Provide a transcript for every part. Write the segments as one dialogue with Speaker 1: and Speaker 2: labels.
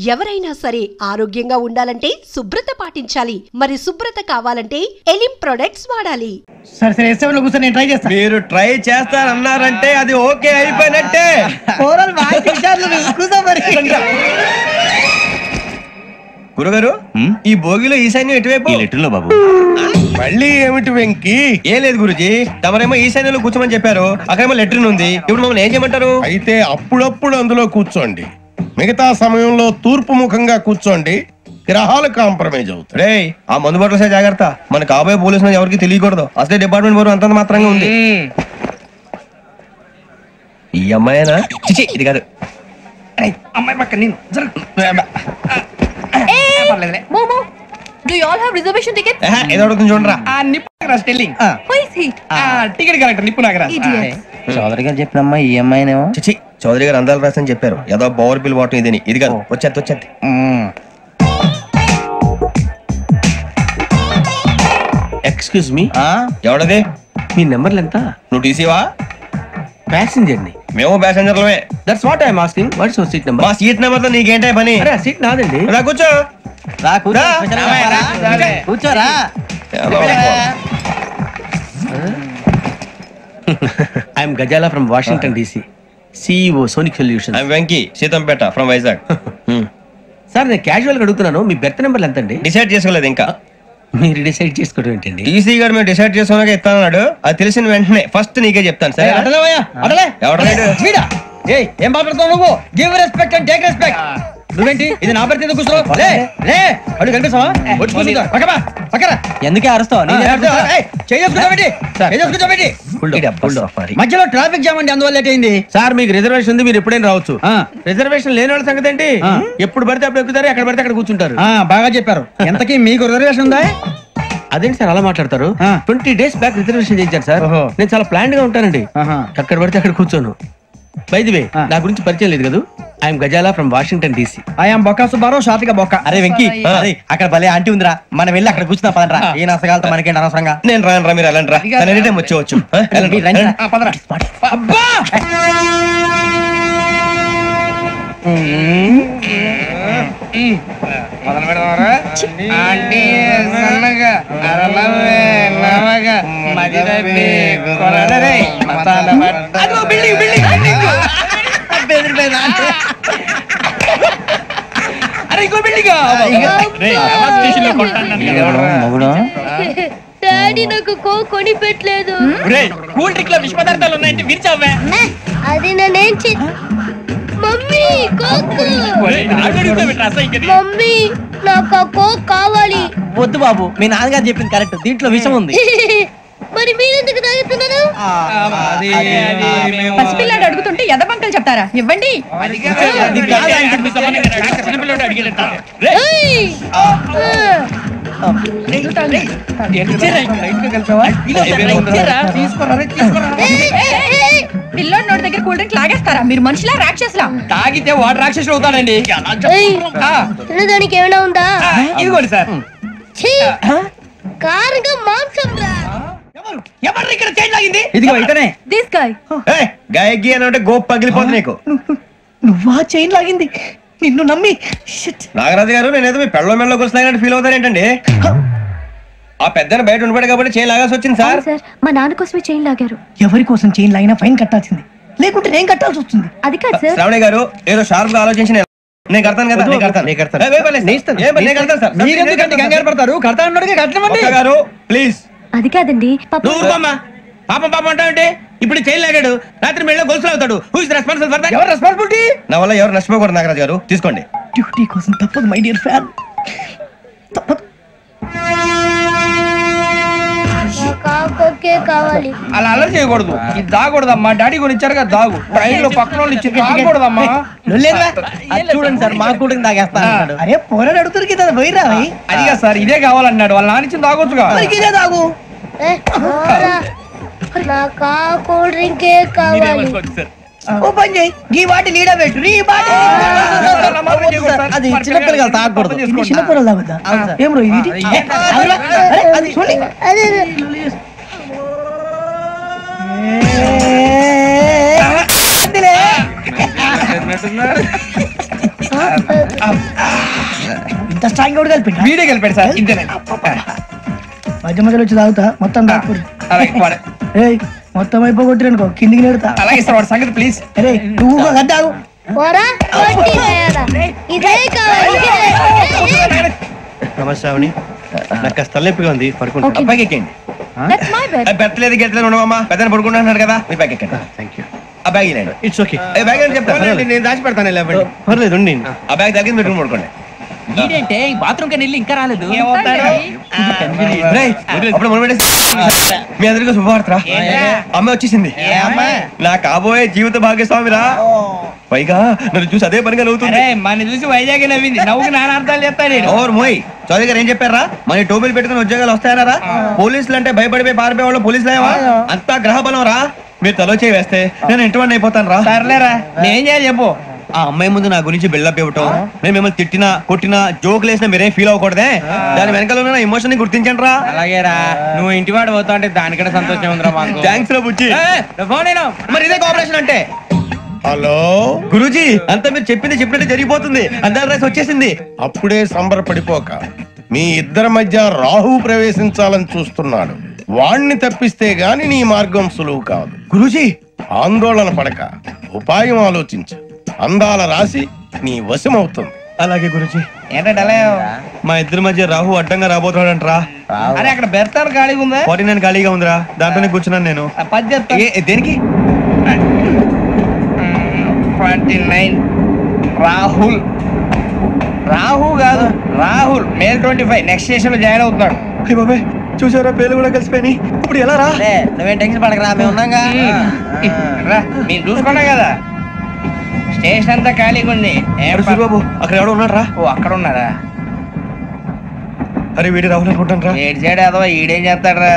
Speaker 1: ఎవరైనా సరే ఆరోగ్యంగా ఉండాలంటే శుభ్రత పాటించాలి. మరి శుభ్రత కావాలంటే ఎలిం ప్రొడక్ట్స్ వాడాలి.
Speaker 2: సరే కూర్చొని నేను ట్రై చేస్తాను.
Speaker 3: మీరు ట్రై చేస్తారన్నారంటే అది ఓకే అయిపోయినట్టే. గురుగారు, ఈ భోగిలో ఈశాన్యం ఎటువైపు?
Speaker 4: లెటర్లో బాబు.
Speaker 3: మళ్ళీ ఏమిటి వెంకీ? ఏం లేదు గురుజీ, తమరేమో ఈశాన్యంలో కూర్చోమని చెప్పారు, అక్కడేమో లెటర్ ఉంది. ఇప్పుడు మమ్మల్ని ఏం చేయమంటారు?
Speaker 5: అయితే అప్పుడప్పుడు అందులో కూర్చోండి, మిగతా సమయంలో తూర్పు ముఖంగా కూర్చోండి. గ్రహాలు కాంప్రమైజ్ అవుతాయి.
Speaker 3: రే, ఆ మందు బట్టలసే జాగ్రత్త. మన కాబోయే పోలీసులు ఎవరికి తెలియకూడదు. అసలే డిపార్ట్మెంట్ బోర్ అంతంత మాత్రంగా ఉంది. ఈ అమ్మాయినా? చిచి, ఇది కాదు.
Speaker 2: అమ్మాయి పక్క నేను.
Speaker 6: Do you all have reservation tickets?
Speaker 3: ఏదో అడుగుతుంది చూడరా.
Speaker 2: నిప్పు Nagaraj telling.
Speaker 6: Who is he?
Speaker 2: Ticket correct, నిప్పు నాగరాజ్.
Speaker 4: చౌదరి గారు చెప్పినమ్మా ఈ అమ్మాయినేమో.
Speaker 3: చిచి, చౌదరి గారు అందాలు రాసని చెప్పారు. ఏదో బోర్ బిల్ వాటం ఇదని. ఇది కాదు, వచ్చేది.
Speaker 4: Excuse me,
Speaker 3: ఎవడది?
Speaker 4: మీ నెంబర్లు ఎంత?
Speaker 3: నువ్వు టీసీవా?
Speaker 4: ప్యాసింజర్ ని.
Speaker 3: మేము ప్యాసెంజర్లమే.
Speaker 4: That's what I'm asking. What's your seat number?
Speaker 3: మా సీట్ నెంబర్ తో నీకేంటే పని?
Speaker 4: అరే సీట్ నాదండి.
Speaker 3: రా కూర్చో.
Speaker 4: కూర్చోరా. I'm Ghazala from Washington DC, CEO Sonic solution.
Speaker 3: I'm Venky, Seethampeta from Vizag.
Speaker 4: Sir నేను క్యాజువల్ గా అడుగుతున్నాను, మీ బెర్త్ నెంబర్లు ఎంత అండి?
Speaker 3: డిసైడ్ చేసుకోలేదు ఇంకా.
Speaker 4: మీరు డిసైడ్ చేసుకోవడం ఏంటండి?
Speaker 3: టీసీ గారు మేము డిసైడ్ చేసుకున్నాక ఇస్తానన్నాడు. అది తెలిసిన వెంటనే ఫస్ట్ నీకే చెప్తాను. సరే
Speaker 2: ఏం మాట్లాడుతావు నువ్వు? Give respect and take respect. నువ్వేంటి ఇది నా పరిస్థితి కూర్చో. అడుగు కనిపిస్తావా?
Speaker 4: ఎందుకే అరుస్తావు?
Speaker 2: మధ్యలో ట్రాఫిక్ జామ్ అండి, అందువల్ల లేట్ అయింది.
Speaker 4: సార్ మీకు రిజర్వేషన్ ఉంది, మీరు ఎప్పుడైనా రావచ్చు. రిజర్వేషన్ లేని వాళ్ళ సంగతి ఏంటి? ఎప్పుడు పడితే అప్పుడు ఎక్కుతారు, ఎక్కడ పడితే అక్కడ కూర్చుంటారు.
Speaker 2: బాగా చెప్పారు. ఎంతకీ మీకు రిజర్వేషన్ ఉందా?
Speaker 4: అదేంటి సార్ అలా మాట్లాడతారు? 20 days బ్యాక్ రిజర్వేషన్ చేయించారు సార్. నేను చాలా ప్లాన్డ్ గా ఉంటానండి, అక్కడ పడితే అక్కడ కూర్చోను. బై ది వే, నా గురించి పరిచయం లేదు కదా. I'm Ghazala from Washington DC.
Speaker 2: I'm Bokka Subbarao, షార్ట్గా బొక్క.
Speaker 4: అరే వెంకీ, అక్కడ భలే ఆంటీ ఉందిరా, మనం వెళ్ళి అక్కడ కూర్చున్నా పదరా. ఏ నసగాలతో మనకేంటి అనవసరంగా.
Speaker 3: నేను రాను రా, మీరు వెళ్ళండి రా. ఎనీ టైం వచ్చేవచ్చు.
Speaker 2: అబ్బా మొదలు పెడదామరా? ఆంటీ సన్నగా అరలవే నవగా మదిరబే కొరడరే మతాల అదో బిల్డింగ్ బిల్డింగ్ బిల్డింగ్. అరే ఇంకో బిల్డింగ్.
Speaker 6: డాడీ నాకు కోక్ కొని పెట్టలేదు.
Speaker 2: కూల్ డ్రింక్ లో విష పదార్థాలు ఉన్నాయంటే విరిచావే.
Speaker 6: అది నేనేం మమ్మీ కోక్. మమ్మీ నాకు ఆ కోక్ కావాలి.
Speaker 4: వద్దు బాబు, మీ నాన్నగారు చెప్పింది కరెక్ట్, దీంట్లో విషయం ఉంది.
Speaker 6: మరి మీరెందుకు తాగుతున్నారు?
Speaker 7: పసిపిల్లాడు అడుగుతుంటే ఎదబంకలు చెప్తారా? ఇవ్వండి. పిల్లోడి నోటి దగ్గర కూల్ డ్రింక్ లాగేస్తారా? మీరు మనుషులా రాక్షసులా?
Speaker 2: తాగితే వాడు రాక్షసులు అవుతాడండి.
Speaker 6: తినడానికి ఏమైనా ఉందా?
Speaker 2: ఇదిగోండి సార్.
Speaker 6: కారంగా మాంసం రా.
Speaker 2: ఎవరు ఇక్కడ చైన్ లాగింది? ఇదిగో ఇతనే.
Speaker 6: This guy.
Speaker 3: గాయకి అంటే గోప్ పగిలిపోతుంది నీకు.
Speaker 2: నువ్వా చైన్ లాగింది? నిన్ను నమ్మి.
Speaker 3: నాగరాజు గారు, నేనేదో మీ పెళ్ళ మెళ్ళ గురిసినట్టు ఫీల్ అవుతారేంటండి? ఆ పెద్దని బయట ఉండిపోయాడు కాబట్టి చైన్ లాగాల్సి వచ్చింది సార్.
Speaker 6: మా నాన్న కోసమే చైన్ లాగారు.
Speaker 2: ఎవరి కోసం చైన్ లాగినా ఫైన్ కట్టాల్సింది, లేకుంటే నేను కట్టాల్సి వస్తుంది.
Speaker 6: అది కాదు సార్.
Speaker 3: శ్రావణి గారు ఏదో షార్ప్ గా ఆలోచించిన నేను కడతాను కదా.
Speaker 2: మీరెందుకంటే కంగారు పడతారు? కడతా అన్నాడుగా కట్టమండి
Speaker 3: గారు ప్లీజ్.
Speaker 6: అది కాదండి.
Speaker 4: పాపం పాపం అంటావంటే ఇప్పుడు చైన్ లాగాడు, రాత్రి మెళ్ళ గొలుసులు అవుతాడు. Who is responsible for that?
Speaker 2: ఎవరు రెస్పాన్సిబిలిటీ?
Speaker 3: నా వల్ల ఎవరు నష్టపోకూడదు నాగరాజు గారు, తీసుకోండి.
Speaker 2: డ్యూటీ కోసం తప్పదు మై డియర్ ఫ్యాన్, తప్పదు.
Speaker 6: కావాలి.
Speaker 2: అలా అలర్ చేయకూడదు. ఇది దాగకూడదమ్మా. డాడీ కొని ఇచ్చారు కదా దాగు. ట్రైన్ లో పక్కన వాళ్ళు ఇచ్చి దాగకూడదమ్మా.
Speaker 4: చూడండి సార్, మా కూడా తాగేస్తా.
Speaker 2: అరే పోరాడు అడుగుతారు కదా, పోయిరా. అదిగా సార్, ఇదే కావాలన్నాడు. వాళ్ళ నానిచ్చింది తాగొచ్చుగా. ఇదే తాగు.
Speaker 6: నాకు కూల్ డ్రింకే కావాలి.
Speaker 2: ఓ పని చేయి, ఈ వాటి లీడ పెట్టు.
Speaker 4: అది చిన్నపిల్లలు తాగకూడదు.
Speaker 2: చిన్నపిల్లలు తాగుతా. ఏం రో ఇది? ఇంత స్ట్రాంగ్ కూడా కలిపి
Speaker 8: వీడే గెలిపాడు సార్ ఇంతేనే
Speaker 2: మధ్య మధ్యలో వచ్చి తాగుతా మొత్తం మొత్తం అయిపోగొట్టిరనుకో కిందికి నేడుతా.
Speaker 8: అలాగే సార్ వాడి సంగతి ప్లీజ్.
Speaker 2: అరే నువ్వు గద్దాగు
Speaker 3: నమస్కారం. నాకు తలెప్పిగా ఉంది, పడుకుంటా. అబ్బాయికి ఎక్కండి. పెట్టలేదు గెట్టలేదు ఉండవమ్మా, పెద్ద పడుకుంటున్నాడు కదా, మీ బ్యాగ్ ఎక్కండి. Thank you. ఆ బ్యాగ్ ఇలాండి. It's okay. బ్యాగ్ అని చెప్తాను, నేను దాచి పెడతాను. పర్లేదు ఉండి. ఆ బ్యాగ్ తగ్గింది పెట్టుకుని పడుకోండి.
Speaker 8: ఏంటంటే బాత్రూమ్ కని వెళ్ళి ఇంకా రాలేదు.
Speaker 3: అప్పుడు మీ అందరికీ శుభవార్తరా, అమ్మాయి వచ్చేసింది. నా కాబోయే జీవిత భాగ్యస్వామిరా. పైగా నన్ను చూసి అదే పనిగా నవ్వుతుంది.
Speaker 8: మన చూసి వైజాగ్ నవ్వింది. నవ్వుకి నాన్న అర్థాలు చెప్తాను.
Speaker 3: ఓర్ మోయ్, చౌదరి గారు ఏం చెప్పారా? మన టోబీలు పెట్టుకుని ఉద్యోగాలు వస్తాయనరా? పోలీసులు అంటే భయపడిపోయి పారిపోయే వాళ్ళు పోలీసులు ఏవా? అంతా గ్రహ బలం రా. మీరు తలో చేయి వేస్తే నేను ఇంటివాడిని అయిపోతాను రా.
Speaker 8: సర్లేరా, నేనేం చేయాలి చెప్పు.
Speaker 3: ఆ అమ్మాయి ముందు నా గురించి బిల్డప్ ఇవ్వటం, నేను మిమ్మల్ని తిట్టినా కొట్టినా జోకులు వేసినా మీరేం ఫీల్ అవ్వకూడదే. దాని వెనకాల ఉన్న ఎమోషన్ ని గుర్తించండి రా.
Speaker 8: అలాగేరా, నువ్వు ఇంటి వాడు పోతా అంటే దానికంటే సంతోషం ఉందిరా మాకు.
Speaker 3: థ్యాంక్స్ రా బుజ్జి. మరి ఇదే కోఆపరేషన్ అంటే.
Speaker 5: హలో
Speaker 3: గురూజీ, అంతా మీరు చెప్పింది చెప్పినట్టు జరిగిపోతుంది. అందాల రాసి వచ్చేసింది.
Speaker 5: అప్పుడే సంబరపడిపోక, మీ ఇద్దరి మధ్య రాహు ప్రవేశించాలని చూస్తున్నాడు. వాణ్ణి తప్పిస్తే గాని నీ మార్గం సులువు కాదు.
Speaker 3: గురూజీ,
Speaker 5: ఆందోళన పడక, ఉపాయం ఆలోచించు. అందాల రాశి నీ వశమవుతుంది.
Speaker 3: అలాగే గురూజీ.
Speaker 8: ఏంటంటే
Speaker 3: మా ఇద్దరి మధ్య రాహు అడ్డంగా రాబోతున్నాడంట్రా.
Speaker 8: అరే అక్కడ బెర్తాను ఖాళీగా ఉందా?
Speaker 3: 49 ఖాళీగా ఉందిరా, దాంట్లోనే కూర్చున్నాను నేను. దేనికి?
Speaker 8: 29 రాహుల్. రాహు కాదు, రాహుల్. మే 25 నెక్స్ట్ స్టేషన్ లో జాయిన్ అవుతున్నాడు.
Speaker 3: బాబాయ్ చూసారా, పేర్లు కూడా కలిసిపోయినాయి. ఇప్పుడు ఎలా రా?
Speaker 8: నువ్వేం టెన్షన్ పడకరా, మేము ఉన్నాగా. మీరు చూసుకున్నా కదా, స్టేషన్ అంతా ఖాళీగా ఉంది.
Speaker 3: బాబు అక్కడ ఎవడో ఉన్నాడు రా.
Speaker 8: ఓ అక్కడ ఉన్నారా?
Speaker 3: అరే వీడి రాహుల్ అనుకుంటాను రా.
Speaker 8: ఏడు సైడ్ అదో ఈడేం చేస్తాడరా?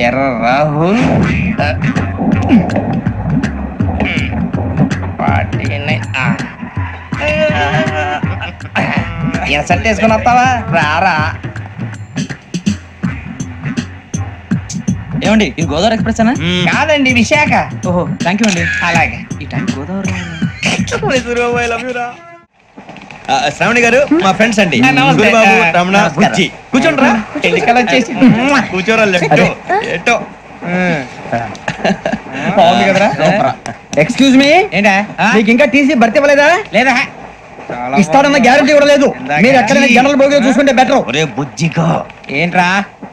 Speaker 8: ఎర్ర రాహుల్. 49. ఇన్సల్ట్ వేసుకుని వస్తావా? రారా.
Speaker 2: ఏమండి ఇది గోదావరి ఎక్స్ప్రెస్ అనా?
Speaker 8: కాదండి, విశాఖ.
Speaker 2: ఓహో థ్యాంక్ యూ అండి.
Speaker 8: అలాగే.
Speaker 2: ఈ టైం గోదావరి
Speaker 3: శ్రావణి గారు మా ఫ్రెండ్స్ అండి.
Speaker 8: నమస్తే.
Speaker 3: గురుబాబు, రమణ, బుజ్జి. కూర్చోండి రా.
Speaker 8: ఎన్నికలు వచ్చేసి
Speaker 3: కూర్చోరా. లెఫ్ట్ ఎటో.
Speaker 8: బాగుంది కదరా.
Speaker 2: ఎక్స్క్యూజ్ మీ,
Speaker 8: ఏంటా?
Speaker 2: మీకు ఇంకా టీసీ భర్తీ ఇవ్వలేదా?
Speaker 8: లేదా
Speaker 2: ఇస్తాడన్న గ్యారంటీ కూడా లేదు. మీరు ఎక్కడైనా జనరల్ బోగిలో చూసుకుంటే బెటర్.
Speaker 3: ఒరే బుజ్జిగా,
Speaker 8: ఏంట్రా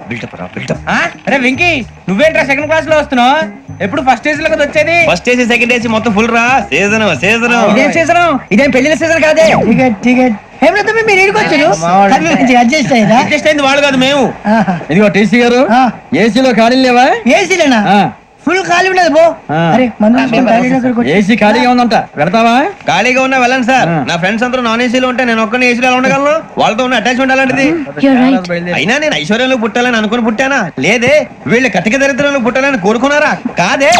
Speaker 3: బిల్డప్ రా, బిల్డప్.
Speaker 8: అరే వెంకీ, నువ్వేంట్రా సెకండ్ క్లాస్ లో వస్తున్నావు? ఎప్పుడు ఫస్ట్ ఏజ్ లో కదా వచ్చేది?
Speaker 3: ఫస్ట్ ఏసీ సెకండ్ ఏసీ మొత్తం ఫుల్ రా. Season season.
Speaker 2: ఇదేం సీజన్? ఇదేం పెళ్లిన సీజన్ కాదే. టికెట్ టికెట్ మీరు అడ్జస్ట్ అయ్యారా?
Speaker 3: అడ్జస్ట్ అయింది వాళ్ళు కాదు, మేము.
Speaker 2: ఇదిగో టీసీ గారు, ఏసీలో ఖాళీ లేవా? ఏసీలేనా? ఫుల్ ఖాళీ ఉండదు బో. ఏసీ ఖాళీగా ఉందంట, వెళ్తావా?
Speaker 3: ఖాళీగా ఉన్నా వెళ్ళండి సార్. నా ఫ్రెండ్స్ అందరూ నాన్ ఏసీలో ఉంటే నేను ఒక్కనే ఏసీలో ఎలా ఉండగలను? వాళ్ళతో ఉన్న అటాచ్మెంట్ అలాంటిది. అయినా నేను ఐశ్వర్యంలో పుట్టాలని అనుకుని పుట్టానా? లేదే. వీళ్ళు కటిక దరిద్రంలో పుట్టాలని కోరుకున్నారా? కాదే.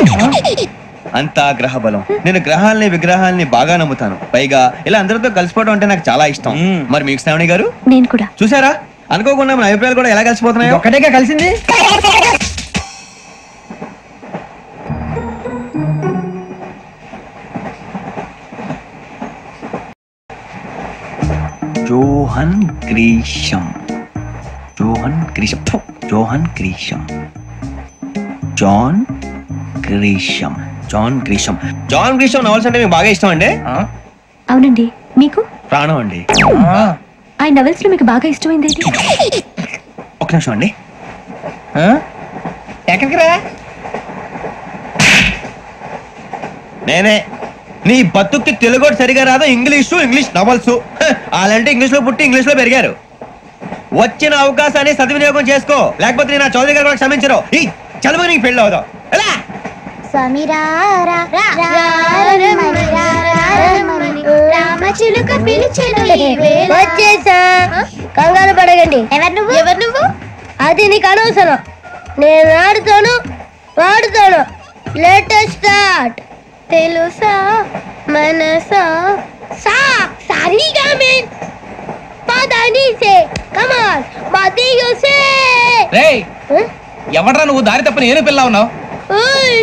Speaker 3: అంతా గ్రహ బలం. నేను గ్రహాలని విగ్రహాలని బాగా నమ్ముతాను. పైగా ఇలా అందరితో కలిసిపోవడం అంటే నాకు చాలా ఇష్టం. మరి మీకు శ్రావణి గారు?
Speaker 6: నేను కూడా.
Speaker 3: చూసారా, అనుకోకుండా మన అభిప్రాయాలు కూడా ఎలా కలిసిపోతున్నాయి.
Speaker 2: ఒక్కటేగా కలిసింది.
Speaker 3: John Grisham. John Grisham. John Grisham. John Grisham. John Grisham. John Grisham novels అంటే మీకు బాగా ఇష్టం అండి?
Speaker 6: అవునండి. మీకు?
Speaker 3: ప్రాణం అండి.
Speaker 6: ఆ నవల్స్ లో మీకు బాగా ఇష్టమైంది ఏంటి?
Speaker 3: ఒక నిమిషం అండి.
Speaker 8: ఎక్కడికి రా?
Speaker 3: నేనే. నీ బతుక్కి తెలుగు సరిగా రాదు, ఇంగ్లీష్ నవల్స్. అలాంటి ఇంగ్లీష్ లో పుట్టి ఇంగ్లీష్ లో పెరిగారు. వచ్చిన అవకాశాన్ని సద్వినియోగం చేసుకో, లేకపోతే నేను చౌదరి గారు కూడా క్షమించరు. ఈ చదువు నీకు పెళ్ళి అవుదాం. ఎలా?
Speaker 9: వచ్చేసా, కంగారు పడగండి. ఎవరు నువ్వు? అది నీకు అనవసరం. నేను ఆడుతాను, వాడుతాను. Latest start. తెలుసా మనసా సా సారీగా మీన్ పదని సే కమాన్ మదియో సే.
Speaker 8: రేయ్, ఎవడ్రా నువ్వు? దారి తప్పని ఏను పిల్ల ఉన్నావు.
Speaker 9: ఓయ్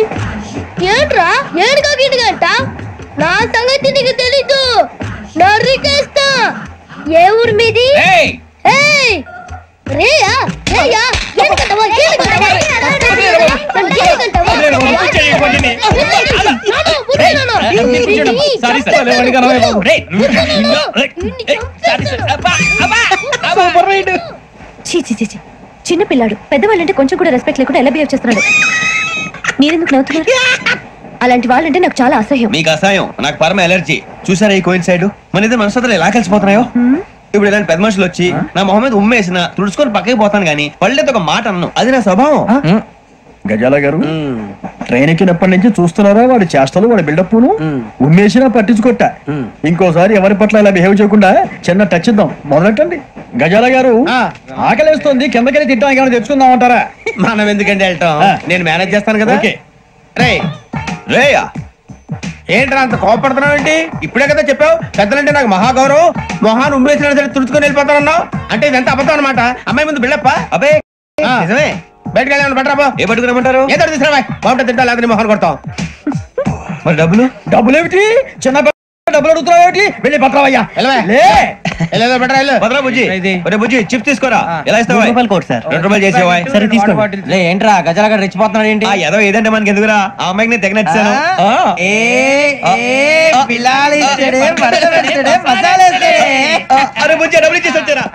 Speaker 9: ఏంట్రా ఏడుగా గిడుగంట? నా సంగతి నీకు తెలీదు. నరికేస్తా. ఏ ఊరు మీది? ఏయ్ రేయా రేయా ఎందుకంటావా ఎందుకంటావా
Speaker 6: చిన్న పిల్లాడు పెద్దవాళ్ళంటే కొంచెం కూడా రెస్పెక్ట్ లేకుండా ఎలా బిహేవ్ చేస్తున్నాడు. మీరెందుకు నవ్వుతున్నారు? అలాంటి వాళ్ళంటే నాకు చాలా అసహ్యం.
Speaker 3: మీకు అసహ్యం, నాకు పరమ ఎలర్జీ. చూసారా ఈ కోయిన్సైడ్? మన ఇద్దరు మనసులో ఎలా కలిసిపోతున్నాయో. ఇప్పుడు ఇలాంటి పెద్ద మనుషులు వచ్చి నా మొహం మీద ఉమ్మేసిన తుడుచుకొని పక్కకి పోతాను గానీ పళ్ళేతో ఒక మాట అన్ను. అది నా స్వభావం.
Speaker 2: గజాల గారు ట్రైన్ ఎక్కినప్పటి నుంచి చూస్తున్నారా వాడి చేష్టలు, వాడి బిల్డప్ను. ఉమ్మేసినా పట్టించుకోట. ఇంకోసారి ఎవరి పట్ల ఇలా బిహేవ్ చేయకుండా చిన్న టచ్ ఇద్దాం. మొదలెట్టండి. గజాల గారు ఆకలేస్తుంది, కిందకెళ్ళి తిట్టడానికి ఏమైనా తెచ్చుకుందామంటారా?
Speaker 4: మనం ఎందుకంటే వెళ్ళటం, నేను మేనేజ్ చేస్తాను కదా.
Speaker 3: రేయా
Speaker 4: ఏంట్రా అంత కోపడుతున్నావు ఏంటి? ఇప్పుడే కదా చెప్పావు పెద్దలంటే నాకు మహాగౌరవం, మొహాన్ని ఉమ్మేసిన సరే తుడుచుకొని వెళ్ళిపోతానన్నావు. అంటే ఇదంతా అబద్ధం అనమాట. అమ్మాయి ముందు బిళ్ళప్ప.
Speaker 3: అబ్బే నిజమే.
Speaker 4: బయటకు వెళ్ళాను బట్రాబో.
Speaker 3: ఏ పట్టుకురమ్మంటారు?
Speaker 4: ఏదో తీసుకురా బాగుంటుంది తింటా, లేకపోతే మొహాన్ని కొడతాం.
Speaker 3: మరి డబ్బులు?
Speaker 2: డబ్బులు ఏమిటి? చిన్న డబ్బులు అడుగుతున్నావు ఏమిటి? వెళ్ళి పట్టరావయ్యా.
Speaker 3: భద్రా బుజ్జి, ఒరే బుజ్జి చిప్స్ తీసుకోరా. ఎలా ఇస్తావా? ₹2 చేసేవా?
Speaker 2: సరే తీసుకో. ఏంట్రా గజాల గారు రెచ్చిపోతున్నాడు ఏంటి?
Speaker 3: ఏదో ఏదంటే మనకి ఎందుకురా, ఆ అమ్మాయికి నేను తెగ నచ్చాను. అరే బుజ్జి డబ్బులు ఇచ్చేసి వచ్చారా?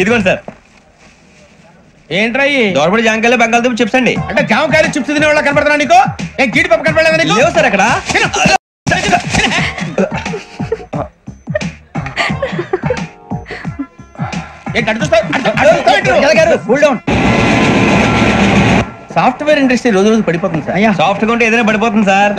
Speaker 3: ఇదిగోండి సార్.
Speaker 4: ఏంట్రా
Speaker 3: దోరబడి జాంకాయలు బంగాళదుంప చిప్స్ అండి.
Speaker 4: అంటే జామకాయలు చిప్స్ తినే వాళ్ళ కనపడుతున్నా నీకు? ఏం జీడిపప్పు కనపడలేదా నీకు?
Speaker 3: లేవు సార్ అక్కడ.
Speaker 4: సాఫ్ట్వేర్ ఇండస్ట్రీ రోజు రోజు పడిపోతుంది సార్.
Speaker 3: సాఫ్ట్ గా ఉంటే ఏదైనా పడిపోతుంది సార్.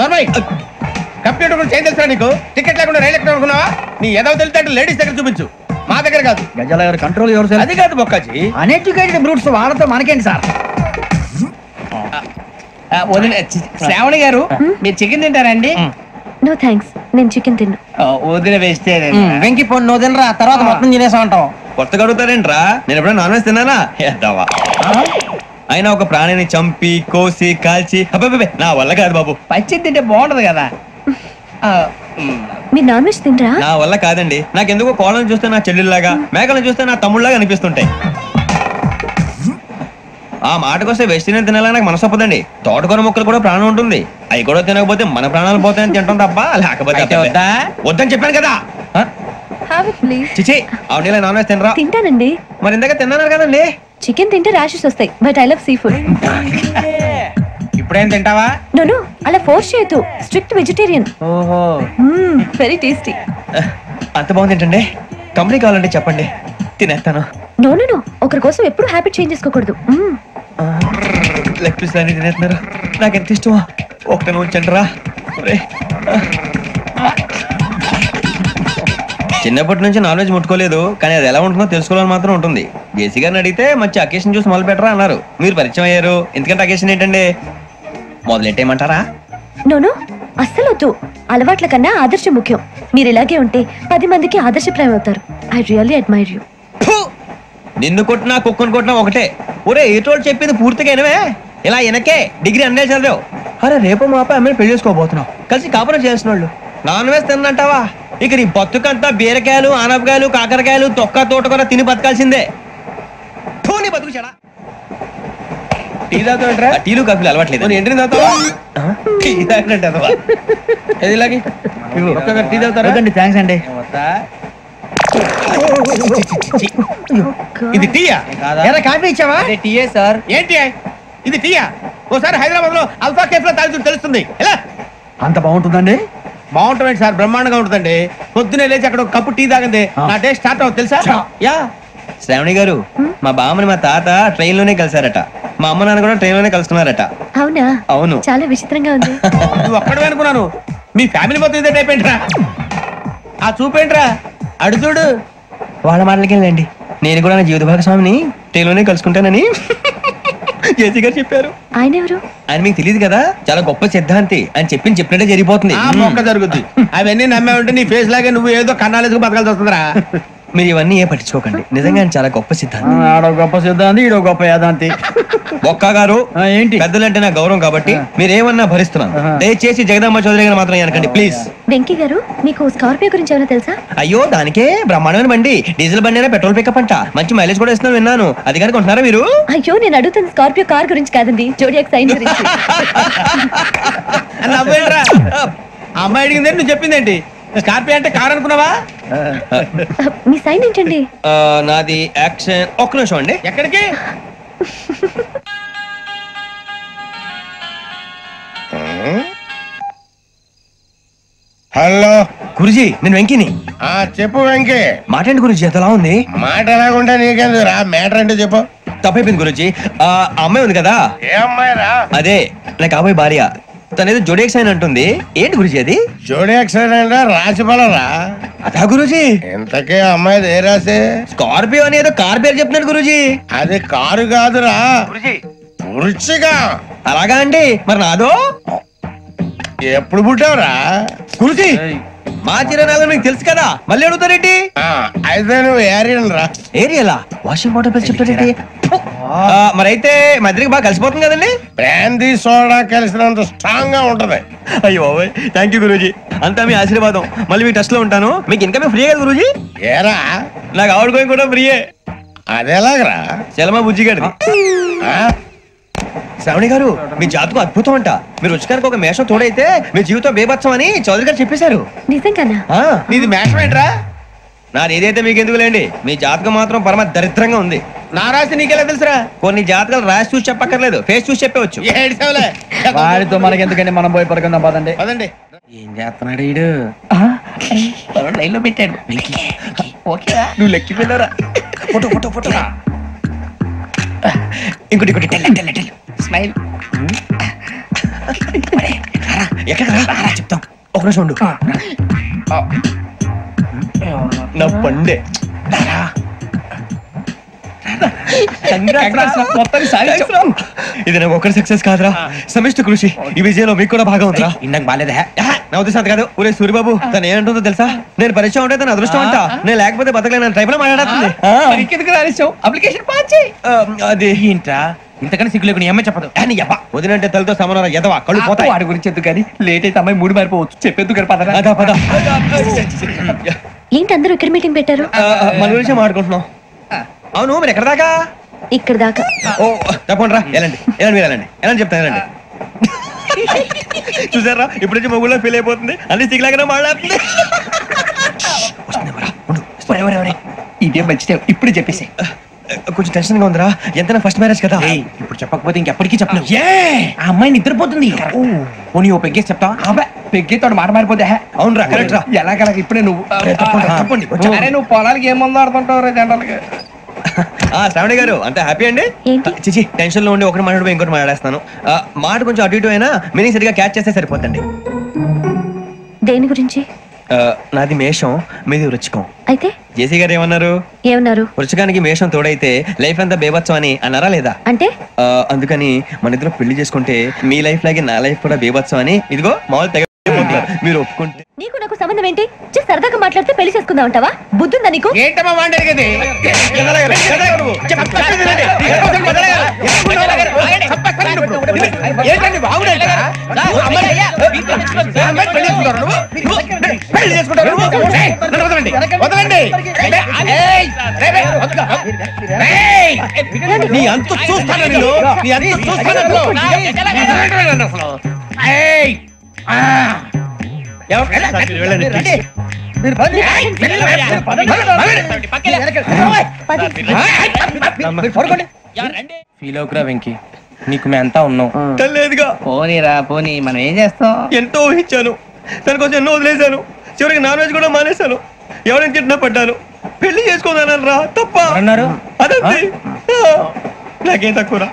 Speaker 4: కంప్యూటర్ గురించి ఏం తెలుసా నీకు? టికెట్ లేకుండా రైలు ఎక్కడ అనుకున్నావా? నీ ఏదో తెలితే లేడీస్ దగ్గర చూపించు, మా దగ్గర కాదు.
Speaker 2: గజాల గారు కంట్రోల్ ఎవరు సార్?
Speaker 4: అది కాదు బొక్కాజీ,
Speaker 2: అన్ఎడ్యుకేటెడ్ బ్రూట్స్ వాళ్ళతో మనకేంటి సార్?
Speaker 8: శ్రావణి గారు మీరు చికెన్ తింటారండి?
Speaker 6: నో థ్యాంక్స్, నేను చికెన్ తిన్నా.
Speaker 8: వదిన వేస్తే
Speaker 2: వెంకి పొన్ను నువ్వు తినరా, తర్వాత మొత్తం తినేసా ఉంటాం.
Speaker 3: కొత్తగా అడుగుతారేంట్రా? నేను ఎప్పుడైనా నాన్ వెజ్ తిన్నానా? అయినా ఒక ప్రాణిని చంపి కోసి కాల్చి అబ్బే నా వల్ల కాదు బాబు.
Speaker 8: పచ్చి తింటే బాగుంటది కదా.
Speaker 6: మీరు నాన్ వెజ్ తినరా?
Speaker 3: నా వల్ల కాదండి. నాకెందుకో కోళ్ళను చూస్తే నా చెల్లెల్లాగా, మేకలను చూస్తే నా తమ్ముళ్ళలాగా అనిపిస్తుంటాయి. ఆ మాటకొస్తే వెజిటేరియన్ తినాలని నాకు మనసు ఒప్పదండి. తోటకూర మొక్కలు కూడా ప్రాణం ఉంటుంది. అవి కూడా తినకపోతే మన ప్రాణాలు పోతాయని తింటాం తప్ప లేకపోతే వద్దని చెప్పాను కదా. చిచి అవునీ నాన్ వెజ్ తినరా?
Speaker 6: తింటానండి.
Speaker 3: మరి ఇందాక తిన్నాను కదండి.
Speaker 6: చికెన్ తింటే ర్యాషెస్ వస్తాయి, but I love sea food.
Speaker 8: ఇప్పుడేం తింటావా?
Speaker 6: నో అలా ఫోర్స్ చేయొద్దు. Strict vegetarian.
Speaker 8: ఓహో,
Speaker 6: వెరీ టేస్టీ.
Speaker 3: అంత బాగుంది ఏంటండి? కంపెనీ కావాలంటే చెప్పండి, తినేస్తాను.
Speaker 6: నో నో నో, ఒకరి కోసం ఎప్పుడు హ్యాబిట్ చేంజ్ చేసుకోకూడదు.
Speaker 3: లెగ్ పీస్ అన్ని తినేస్తున్నారు. నాకు ఎంత ఇష్టమో ఒకటే ఉంచండి రా. చిన్నప్పటి నుంచి నాన్ వెజ్ ముట్టుకోలేదు, కానీ అది ఎలా ఉంటుందో తెలుసుకోవాలని మాత్రం ఉంటుంది. జేసీ గారిని అడిగితే మంచి అకేషన్ చూసి మొదలు పెట్టరా అన్నారు. మీరు పరిచయం అయ్యారు, ఎందుకంటే అకేషన్ ఏంటండి? మొదలెట్టేయమంటారా?
Speaker 6: నోను అస్సలు వద్దు. అలవాట్ల కన్నా ఆదర్శం ముఖ్యం. మీరు ఇలాగే ఉంటే 10 మందికి ఆదర్శప్రాయం అవుతారు. I really admire you.
Speaker 3: నిన్ను కొట్టినా కుక్కను కొట్టినా ఒకటే. ఒరే ఏటోళ్ళు చెప్పింది పూర్తిగా వినవే. ఇలా వెనకే డిగ్రీ అన్నే చదివావు. అరే రేపు మా అబ్బాయి అమ్మాయిని పెళ్లి చేసుకోబోతున్నావు, కలిసి కాపురం చేసిన వాళ్ళు నాన్ వెజ్ తిన్నంటావా? ఇక నీ బతుకంతా బీరకాయలు, ఆనపకాయలు, కాకరకాయలు, తొక్క తోట కూడా తిని బతకాల్సిందే. నీ బతుకు చెడా.
Speaker 4: టీ తాగుతాంట్రా?
Speaker 3: టీలు కాఫీలు అలవాట్లేదు.
Speaker 4: ఏంటి తాగుతావా? టీ తాగినట్టు అదవా? ఏది ఇలాగే ఒక్క టీ తాగుతారా?
Speaker 2: థ్యాంక్స్ అండి.
Speaker 4: ఇది టీయా?
Speaker 2: కాఫీ ఇచ్చావా?
Speaker 8: టీయే సార్.
Speaker 4: ఏంటి ఇది టీయా? ఓసారి హైదరాబాద్ లో అల్ఫా కేఫ్ లో తాగుతూ తెలుస్తుంది. ఎలా
Speaker 2: అంత బాగుంటుందండి?
Speaker 4: బాగుంటుంది సార్, బ్రహ్మాండంగా ఉంటుందండి. పొద్దునే లేచి అక్కడ ఒక కప్పు టీ తాగింది నా డే స్టార్ట్ అవుతుంది తెలుసా?
Speaker 3: యా శ్రావణి గారు, మా బామ్మని మా తాత ట్రైన్ లోనే కలిసారట. మా అమ్మ నాన్న కూడా ట్రైన్ లోనే కలుసుకున్నారట.
Speaker 6: అవునా?
Speaker 3: అవును.
Speaker 6: చాలా విచిత్రంగా ఉంది.
Speaker 4: నువ్వు ఒక్కడే అనుకున్నాను, మీ ఫ్యామిలీ మొత్తం ఇదే టైప్ ఏంట్రా? ఆ చూపేంట్రా అడు చూడు.
Speaker 3: వాళ్ళ మాటలకి వెళ్ళండి. నేను కూడా నా జీవిత భాగస్వామిని ట్రైన్ లోనే కలుసుకుంటానని జేసీ గారు చెప్పారు.
Speaker 6: ఆయన ఎవరు?
Speaker 3: ఆయన మీకు తెలియదు కదా, చాలా గొప్ప సిద్ధాంతి అని చెప్పినట్టే జరిగిపోతుంది.
Speaker 4: మొక్క జరుగుద్ది. అవన్నీ నమ్మే ఉంటే నీ ఫేస్ లాగే నువ్వు ఏదో కన్నాలేసుకు బతకాల్సి వస్తుందిరా.
Speaker 3: మీరు ఇవన్నీ ఏ పట్టించుకోకండి, నిజంగా ఆయన చాలా గొప్ప సిద్ధాంతి.
Speaker 2: ఆడో గొప్ప సిద్ధాంతి, ఈడో గొప్ప యాదాంతి.
Speaker 3: ఒక్క గారు
Speaker 2: ఏంటి
Speaker 3: పెద్దలంటే నా గౌరవం కాబట్టి మీరేమన్నా భరిస్తున్నాను. దయచేసి జగదాంబ చౌదరి గారు మాత్రం అనకండి ప్లీజ్.
Speaker 6: వెంకీ గారు, మీకు స్కార్పియో గురించి ఏమైనా తెలుసా?
Speaker 3: అయ్యో దానికే బ్రహ్మాండమైన బండి, డీజిల్ బండి అయినా పెట్రోల్ పికప్ అంట, మంచి మైలేజ్ కూడా ఇస్తున్నాను విన్నాను. అది కనుక ఉంటున్నారా మీరు?
Speaker 6: అయ్యో నేను అడుగుతుంది స్కార్పియో కార్ గురించి కాదండి, జోడియాక్ సైన్ గురించి.
Speaker 4: అమ్మాయి అడిగింది నువ్వు చెప్పిందేంటి? స్కార్పియో అంటే కార్ అనుకున్నావా?
Speaker 6: మీ సైన్ ఏంటండి?
Speaker 3: నాది యాక్షన్. ఒక్క నిమిషం అండి.
Speaker 4: ఎక్కడికి?
Speaker 5: హలో
Speaker 3: గురుజీ, నేను వెంకిని.
Speaker 5: చెప్పు వెంకీ.
Speaker 3: మాట్లాడండి గురుజీ, ఎంతలా ఉంది?
Speaker 5: మాట ఎలాగుంటా నీకెందుకు రా, మ్యాటర్ అంటే చెప్పు.
Speaker 3: తప్పైపోయింది గురుజీ. ఆ అమ్మాయి ఉంది కదా,
Speaker 5: ఏ అమ్మాయి రా?
Speaker 3: అదే నా కాబోయే భార్య. తనేదో జోడియాక్ సైన్ అంటుంది. ఏంటి గురుజీ అది?
Speaker 5: జోడియాక్ సైన్ అంటే రాసి బలరా?
Speaker 3: అదా గురుజీ.
Speaker 5: ఇంతకే అమ్మాయి ఏ రాసి?
Speaker 3: స్కార్పియో అని ఏదో కార్ పేరు చెప్తున్నాడు గురుజీ.
Speaker 5: అది కారు కాదురా, వృచ్చిగా.
Speaker 3: అలాగా అండి, మరి నాదో?
Speaker 5: ఎప్పుడు పుట్టావురా?
Speaker 3: గురుజీ మా చిరనాలు మీకు తెలుసు కదా, మళ్ళీ అడుగుతారేంటి?
Speaker 5: అయితే నువ్వు ఏరియన్ రా.
Speaker 3: ఏరియలా? వాషింగ్ వాటర్ పేరు చెప్తారేంటి? మరైతే మధ్యకి బాగా కలిసిపోతుంది కదండి.
Speaker 5: బ్రాందీ సోడా కలిసినంత స్ట్రాంగ్ గా ఉంటది.
Speaker 3: అయ్యో థ్యాంక్ యూ గురూజీ, అంతా మీ ఆశీర్వాదం. మళ్ళీ మీ టచ్ లో ఉంటాను. మీకు ఇన్కమ్ ఫ్రీ కదా గురూజీ?
Speaker 5: ఏరా
Speaker 3: నాకు ఆవిడ గోయింగ్ కూడా ఫ్రీయే.
Speaker 5: అదేలాగరా?
Speaker 3: చలమా బుజ్జి గారిది. శ్రావణి గారు, మీ జాతకం అద్భుతం అంట. మీరు రుచికారికి ఒక మేషం తోడైతే మీ జీవితం బేబత్సం అని చౌదరి గారు చెప్పేశారు.
Speaker 6: నిజంగానా?
Speaker 3: నీది మేషం ఏంట్రా? నాది ఏదైతే మీకు ఎందుకు లేండి, మీ జాతకం మాత్రం పరమ దరిద్రంగా ఉంది.
Speaker 4: నా రాసి నీకెలా తెలుసురా?
Speaker 3: కొన్ని జాతకాలు రాసి చూసి చెప్పక్కర్లేదు, ఫేస్ చూసి చెప్పవచ్చు.
Speaker 2: వాడితో మనకి ఎందుకండి, మనం పోయి పడుకుందాం పదండి.
Speaker 5: పదండి.
Speaker 4: ఏం చేస్తున్నాడు ఈడు? లైన్ లో పెట్టాడు. ఓకేరా,
Speaker 3: నువ్వు లెక్కిపోయినారా? Photo photo photo. ఇంకోటి ఇంకోటి
Speaker 4: స్మైల్.
Speaker 3: ఎక్కడ చెప్తాం, ఒక నిమిషం ఉండు. నా పండే ఇది నాకు ఒకరి సక్సెస్ కాదురా, సమిష్టి కృషి. ఈ విజయంలో మీకు కూడా భాగం ఉందిరా.
Speaker 4: ఇందాక బాలేదా?
Speaker 3: నా ఉద్దేశం కాదు. ఊరే సూర్యబాబు, తను ఏమంటుందో తెలుసా? నేను పరిచయం ఉంటే తన అదృష్టం అంట, నేను లేకపోతే బతకలేను టైప్ లో మాట్లాడుతుంది.
Speaker 4: అప్లికేషన్ పాస్ చేయి.
Speaker 3: అది
Speaker 4: ఏంట్రా ఇంతకన్నా సిగ్గు లేకుండా ఏమై చెప్పదు.
Speaker 3: వదినంటే తలతో సమానం ఎదవా, కళ్ళు పోతాయి.
Speaker 4: వాడి గురించి ఎందుకు కానీ, లేట్ అయితే అమ్మాయి మూడు మారిపోవచ్చు. చెప్పేందుకు కానీ పద.
Speaker 6: ఏంటి అందరూ ఇక్కడ మీటింగ్ పెట్టారు?
Speaker 3: మన గురించి మాట్లాడుకుంటున్నాం. అవును, మీరు ఎక్కడ దాకా?
Speaker 6: ఇక్కడ దాకా.
Speaker 3: ఓ తప్పకుండా రా, వెళ్ళండి వెళ్ళండి, మీరు వెళ్ళండి వెళ్ళండి, చెప్తాను వెళ్ళండి. చూసారా, ఇప్పుడు నుంచి మొగుల్లో ఫీల్ అయిపోతుంది, అన్ని సిగ్లాగానే మాట్లాడుతుంది.
Speaker 4: ఇదే మంచిదే, ఇప్పుడు చెప్పేసి.
Speaker 3: కొంచెం టెన్షన్ గా ఉందిరా, ఎంతైనా ఫస్ట్ మ్యారేజ్ కదా.
Speaker 4: ఇప్పుడు చెప్పకపోతే ఇంకెప్పటికీ చెప్పలేవు. ఆ అమ్మాయి నిద్రపోతుంది. పోనీ ఓ పెగ్గేసి చెప్తావా? పెగ్గేతో మాట మారిపోతే.
Speaker 3: అవునరా, కరెక్ట్ రా.
Speaker 4: ఎలాగలా ఇప్పుడే నువ్వు
Speaker 3: తప్పండి.
Speaker 4: నువ్వు పొలాలకి ఏం మందు ఆడుతుంటావు రే జనరల్గా.
Speaker 3: శ్రావణి గారు, అంతా హ్యాపీ అండి? చిచి, టెన్షన్ లో ఉండి ఒకటి మాట్లాడిపోయి ఇంకోటి మాట్లాడేస్తాను. మాట కొంచెం అటు ఇటు అయినా మీనింగ్ సరిగా క్యాచ్ చేస్తే సరిపోతండి.
Speaker 6: దేని గురించి?
Speaker 3: నాది మేషం, మీది వృచ్చికం.
Speaker 6: అయితే
Speaker 3: జేసీ గారు ఏమన్నారు? వృచ్చికానికి మేషం తోడైతే లైఫ్ అంతా బేబత్సం అని అన్నారా లేదా?
Speaker 6: అంటే
Speaker 3: అందుకని మన ఇద్దరు పెళ్లి చేసుకుంటే మీ లైఫ్ లాగే నా లైఫ్ కూడా బేబత్సం అని, ఇదిగో మామూలు తెగ మీరు ఒప్పుకుంటే.
Speaker 6: నీకు నాకు సంబంధం ఏంటి? సరదాగా మాట్లాడితే పెళ్లి చేసుకుందాం అంటావా? బుద్ధుందా నీకు?
Speaker 4: ఏంటమ్మా మాట్లాడేది?
Speaker 3: నీ అంత చూస్తాను, నీ అంత చూస్తాను.
Speaker 8: ఫీల్ అవుకురా వెంకీ, నీకు మేమంతా ఉన్నాం.
Speaker 3: లేదుగా.
Speaker 8: పోనీరా పోనీ, మనం ఏం చేస్తాం?
Speaker 3: ఎంతో ఊహించాను, తన కోసం ఎన్నో వదిలేశాను, చివరికి నాన్ వెజ్ కూడా మానేశాను. ఎవరైనా తిట్టినా పడ్డాను, పెళ్లి చేసుకోదానని రా తప్ప
Speaker 8: అన్నారు.
Speaker 3: అదంతే. నాకేం తక్కువ రా,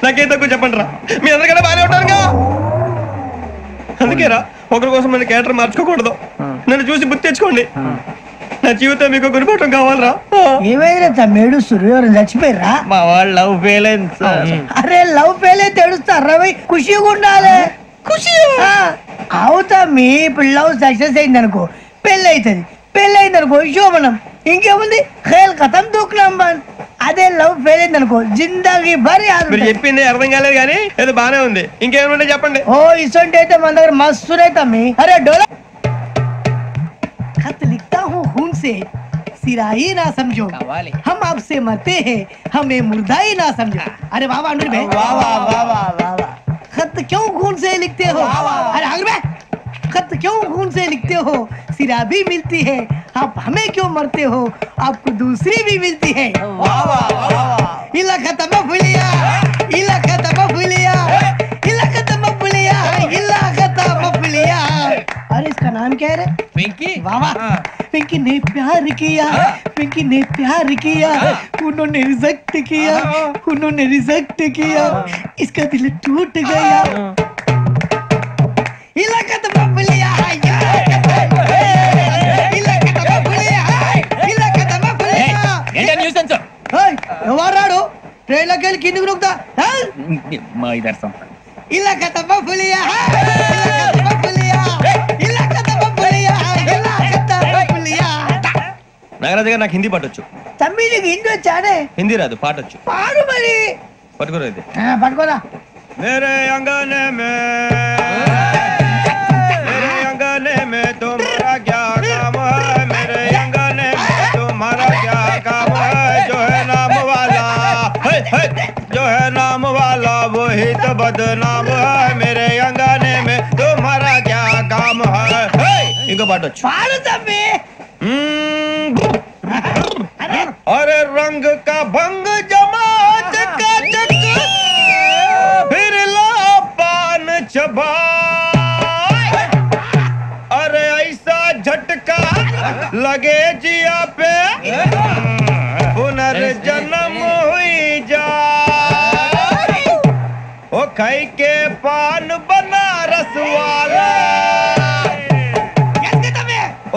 Speaker 3: నాకేం తక్కువ చెప్పండి రా. మీ అందరికన్నా బాగానే ఉంటారుగా. అందుకే రా, ఒకరి కోసం మన క్యారెక్టర్ మార్చుకోకూడదు. నన్ను చూసి బుద్ధి తెచ్చుకోండి. నా జీవితం మీకు గురిపటం కావాలరా.
Speaker 10: ఏమైనా తమ్మేడు సూర్యవరం చచ్చిపోయిరా?
Speaker 3: మా వాళ్ళు లవ్ ఫెయిల్ అయింది సార్.
Speaker 10: అరే లవ్ ఫెయిల్ అయితే ఏడుస్తారా? ఖుషిగా ఉండాలి. ఖుషి అవుతా మీ ఇప్పుడు లవ్ సక్సెస్ అయింది అనుకో పెళ్ళి అవుతుంది. పెళ్ళి అయింది అనుకో శోభనం. ఇంకేముంది ఖేల్ కథం దూకునాం బంద్. అదే లవ్ ఫెయిల్ అయింది అనుకో జిందాగీ భారీ.
Speaker 3: మీరు చెప్పింది అర్థం కాలేదు కానీ ఏదో బానే ఉంది. ఇంకేమైనా చెప్పండి.
Speaker 10: ఓ ఇసొంటి అయితే మన దగ్గర మస్తు తమ్మి. అరే డోలా खत लिखता हूँ खून से सिरा ही ना समझो हम आपसे मरते हैं हमें मुर्दा ही ना समझो. अरे वाह वाह भाई वाह वाह वाह वाह वाह. खत क्यों खून से लिखते हो? अरे आगे भाई खत क्यों खून से लिखते हो? सिरा भी मिलती है आप हमें क्यों मरते हो? आपको दूसरी भी मिलती है. वाह वाह वाह. इला खत्म फुलिया इला खत्म फुलिया इला खत्म फुलिया इला खत्म फुलिया. अरे इसका नाम क्या है रे?
Speaker 8: पिंकी.
Speaker 10: वाह वाह. पिंकी ने प्यार किया. पिंकी ने प्यार किया. उन्होंने रिजेक्ट किया. उन्होंने रिजेक्ट किया. इसका दिल टूट गया. इलाका तो बबलिया इलाका तो बबलिया इलाका तो बबलिया.
Speaker 8: ఏంటి న్యూసెన్స్?
Speaker 10: ओए ఎవరాడు ట్రైన్ లోకి వెళ్ళి కిందికి నొక్కుతా.
Speaker 8: మా ఇదర్సం.
Speaker 10: इलाका तो बबलिया इलाका तो बबलिया इलाका तो बबलिया इलाका तो बबलिया.
Speaker 3: నాగరాజు గారు నాకు హిందీ పాటొచ్చు.
Speaker 10: తమ్మి నీకు హిందీ వచ్చానే?
Speaker 3: హిందీ రాదు, పాటొచ్చు.
Speaker 10: పాడు మరి.
Speaker 3: పట్టుకోరా ఇది.
Speaker 10: పట్టుకోరా.
Speaker 3: मेरे अंगने में तुम्हारा क्या काम है? मेरे अंगने में तुम्हारा क्या काम है? जो है नाम वाला जो है नाम वाला वही तो बदनाम है. मेरे अंगने में तुम्हारा क्या काम है? इनको पाटो
Speaker 10: पाड़ो तम्मी.
Speaker 3: अरे रंग का भंग जमा चकाचक फिर ला पान चबा. अरे ऐसा झटका लगे जिया पे पुनर्जन्म हुई जा. ओ खाई के पान बनारस वाला.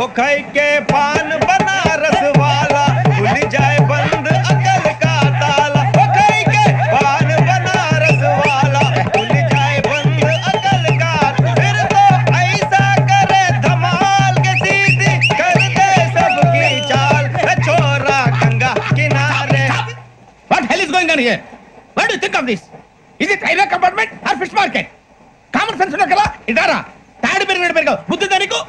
Speaker 3: ओ खाई के पान बनारस वाला खुल जाए बंद अकल का ताला. ओ खाई के पान बनारस वाला खुल जाए बंद अकल का. फिर तो ऐसा करे धमाल के सीधी कर दे सबकी चाल. छोरा गंगा किनारे.
Speaker 8: What hell is going on here? What do you think of this? Is it railway compartment or fish market? Common sense ఉన్నా కదా ఇదారా తాడి పెరిగాడు బుద్ధి దానికి.